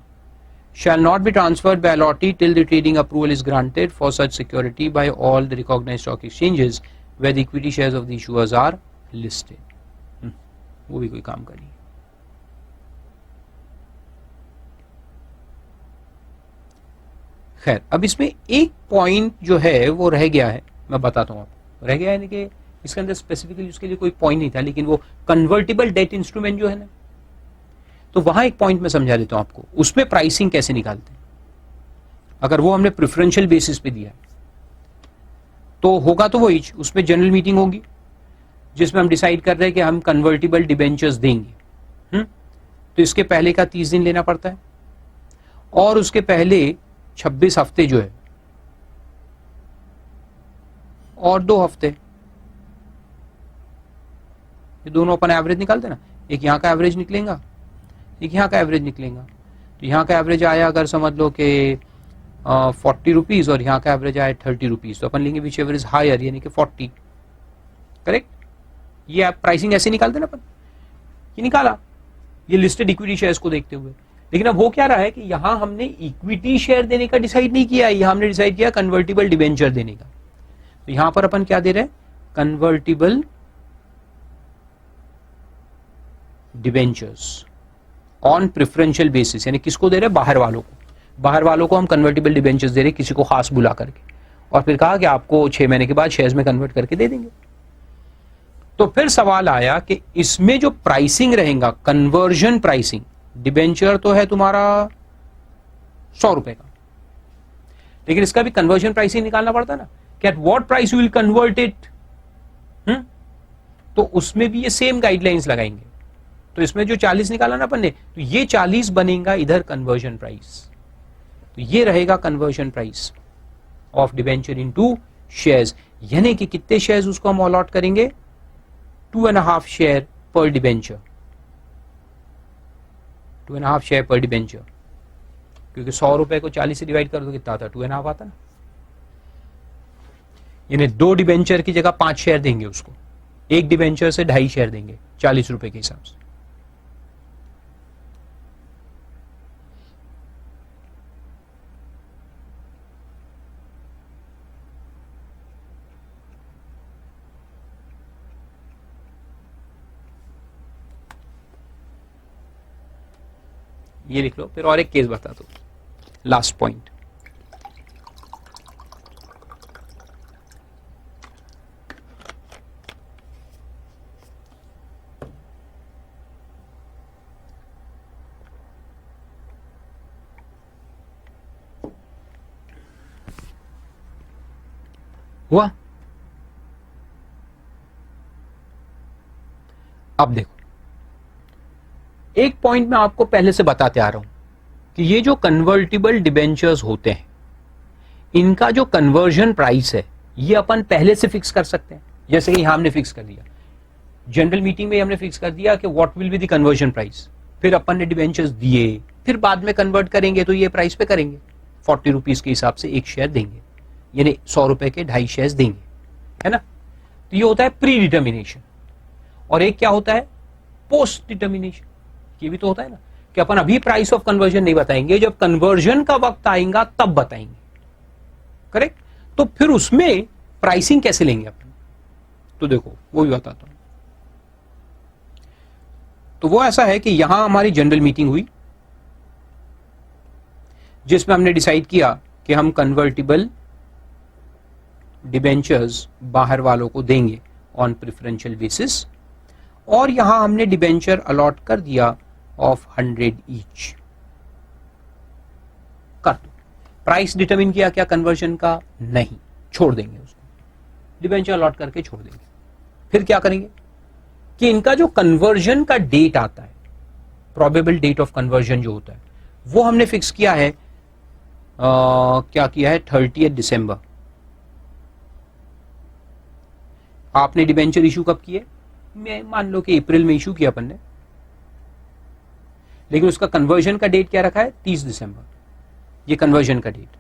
shall not be transferred by allotee till the trading approval is granted for such security by all the recognized stock exchanges where the equity shares of the issuers are listed. वो भी कोई काम का नहीं. खैर, अब इसमें एक पॉइंट जो है वो रह गया है, मैं बताता हूं आपको. रह गया है कि इसके अंदर स्पेसिफिकली उसके लिए कोई पॉइंट नहीं था, लेकिन वो कन्वर्टिबल डेट इंस्ट्रूमेंट जो है ना, तो वहां एक पॉइंट में समझा देता हूं आपको. उसमें प्राइसिंग कैसे निकालते हैं. अगर वो हमने प्रेफरेंशियल बेसिस पे दिया तो होगा तो वही, उसमें जनरल मीटिंग होगी जिसमें हम डिसाइड कर रहे हैं कि हम कन्वर्टिबल डिबेंचर्स देंगे. तो इसके पहले का 30 दिन लेना पड़ता है, और उसके पहले 26 हफ्ते जो है, और 2 हफ्ते. ये दोनों अपन एवरेज निकालते ना, एक यहां का एवरेज निकलेगा, एक यहाँ का एवरेज निकलेगा. तो यहाँ का एवरेज आया, अगर समझ लो कि 40 रुपीज, और यहाँ का एवरेज आया 30 रुपीज, तो अपन लेंगे विच एवरेज हायर, यानी कि 40. करेक्ट. ये आप प्राइसिंग ऐसे निकालते ना अपन, ये निकाला, ये लिस्टेड इक्विटी शेयर्स को देखते हुए. लेकिन अब हो क्या रहा है कि यहां हमने इक्विटी शेयर देने का डिसाइड नहीं किया, यहां हमने डिसाइड किया कन्वर्टिबल डिबेंचर देने का. तो यहां पर अपन क्या दे रहे हैं, convertible debentures on preferential basis. यानी किसको दे रहे हैं, बाहर वालों को. बाहर वालों को हम कन्वर्टिबल डिबेंचर्स दे रहे हैं, किसी को खास बुला करके, और फिर कहा कि आपको 6 महीने के बाद शेयर्स में कन्वर्ट करके दे देंगे. तो फिर सवाल आया कि इसमें जो प्राइसिंग रहेगा, कन्वर्जन प्राइसिंग, डिबेंचर तो है तुम्हारा 100 रुपए का, लेकिन इसका भी कन्वर्जन प्राइसिंग निकालना पड़ता है ना, कि at what price you will convert it. तो उसमें भी ये सेम गाइडलाइंस लगाएंगे. तो इसमें जो 40 निकाला ना अपन ने, तो ये 40 बनेगा इधर कन्वर्जन प्राइस. तो ये रहेगा conversion price of debenture into shares. यानी कि कितने शेयर्स उसको हम अलॉट करेंगे, 2.5 शेयर पर डिबेंचर. 2.5 शेयर पर डिबेंचर, क्योंकि 100 रुपए को 40 से डिवाइड कर दो कितना आता है, 2.5 आता ना. यानी 2 डिबेंचर की जगह 5 शेयर देंगे उसको, एक डिबेंचर से 2.5 शेयर देंगे 40 रुपए के हिसाब से. ये लिख लो. फिर और एक केस बता दो, लास्ट पॉइंट. हुआ. अब देखो, एक पॉइंट मैं आपको पहले से बताते आ रहा हूं कि ये जो कन्वर्टिबल डिबेंचर्स होते हैं, इनका जो कन्वर्जन प्राइस है, ये अपन पहले से फिक्स कर सकते हैं. जैसे कि यहां हमने फिक्स कर दिया, जनरल मीटिंग में हमने फिक्स कर दिया कि what will be the conversion price. फिर अपन ने डिबेंचर्स दिए, फिर बाद में कन्वर्ट करेंगे तो ये प्राइस पे करेंगे, 40 रुपीज के हिसाब से एक शेयर देंगे, यानी 100 रुपए के 2.5 शेयर देंगे, है ना. तो ये होता है प्री डिटर्मिनेशन. और एक क्या होता है, पोस्ट डिटर्मिनेशन. ये भी तो होता है ना कि अपन अभी प्राइस ऑफ कन्वर्जन नहीं बताएंगे, जब कन्वर्जन का वक्त आएगा तब बताएंगे. करेक्ट. तो फिर उसमें प्राइसिंग कैसे लेंगे अपन, तो देखो वो भी बताता हूं. तो वो ऐसा है कि यहां हमारी जनरल मीटिंग हुई, जिसमें हमने डिसाइड किया कि हम कन्वर्टिबल डिबेंचर्स बाहर वालों को देंगे ऑन प्रेफरेंशियल बेसिस, और यहां हमने डिबेंचर अलॉट कर दिया ऑफ 100 ईच। कर दो। प्राइस डिटरमिन किया क्या कन्वर्जन का? नहीं, छोड़ देंगे उसको, डिबेंचर अलॉट करके छोड़ देंगे। फिर क्या करेंगे कि इनका जो कन्वर्जन का डेट आता है, प्रोबेबल डेट ऑफ कन्वर्जन जो होता है, वो हमने फिक्स किया है क्या किया है, 30 दिसंबर। आपने डिबेंचर इशू कब किए? मैं मान लो कि अप्रैल में इशू किया अपन ने, लेकिन उसका कन्वर्जन का डेट क्या रखा है? 30 दिसंबर। ये कन्वर्जन का डेट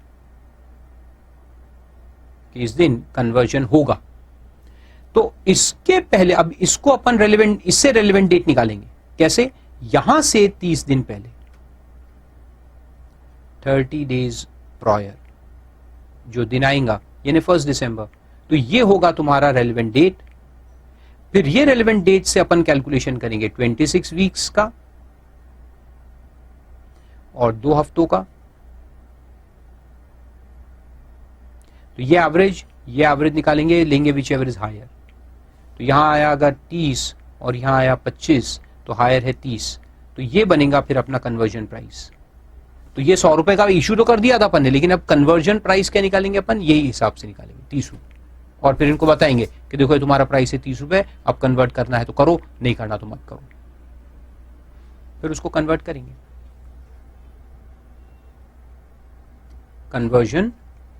कि इस दिन कन्वर्जन होगा। तो इसके पहले अब इसको अपन रेलेवेंट, इससे रेलेवेंट डेट निकालेंगे। कैसे? यहां से 30 दिन पहले, 30 डेज प्रायर जो दिन आएगा, यानी 1 दिसंबर, तो ये होगा तुम्हारा रेलेवेंट डेट। फिर ये रेलेवेंट डेट से अपन कैलकुलेशन करेंगे 26 वीक्स का और 2 हफ्तों का। तो ये एवरेज निकालेंगे, लेंगे विच एवर इज हायर। तो यहां आया अगर 30 और यहां आया 25, तो हायर है 30, तो ये बनेगा फिर अपना कन्वर्जन प्राइस। तो ये 100 रुपए का इशू तो कर दिया था अपन ने, लेकिन अब कन्वर्जन प्राइस क्या निकालेंगे अपन? यही हिसाब से निकालेंगे, 30 रुपए। और फिर इनको बताएंगे कि देखो ये तुम्हारा प्राइस है 30 रुपए, अब कन्वर्ट करना है तो करो, नहीं करना तो मत करो। फिर उसको कन्वर्ट करेंगे। कन्वर्जन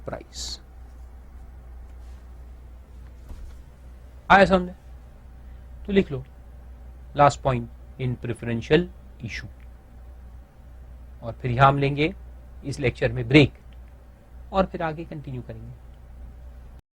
प्राइस आया समझे? तो लिख लो last point in preferential issue. और फिर यहां हम लेंगे इस लेक्चर में ब्रेक और फिर आगे कंटिन्यू करेंगे।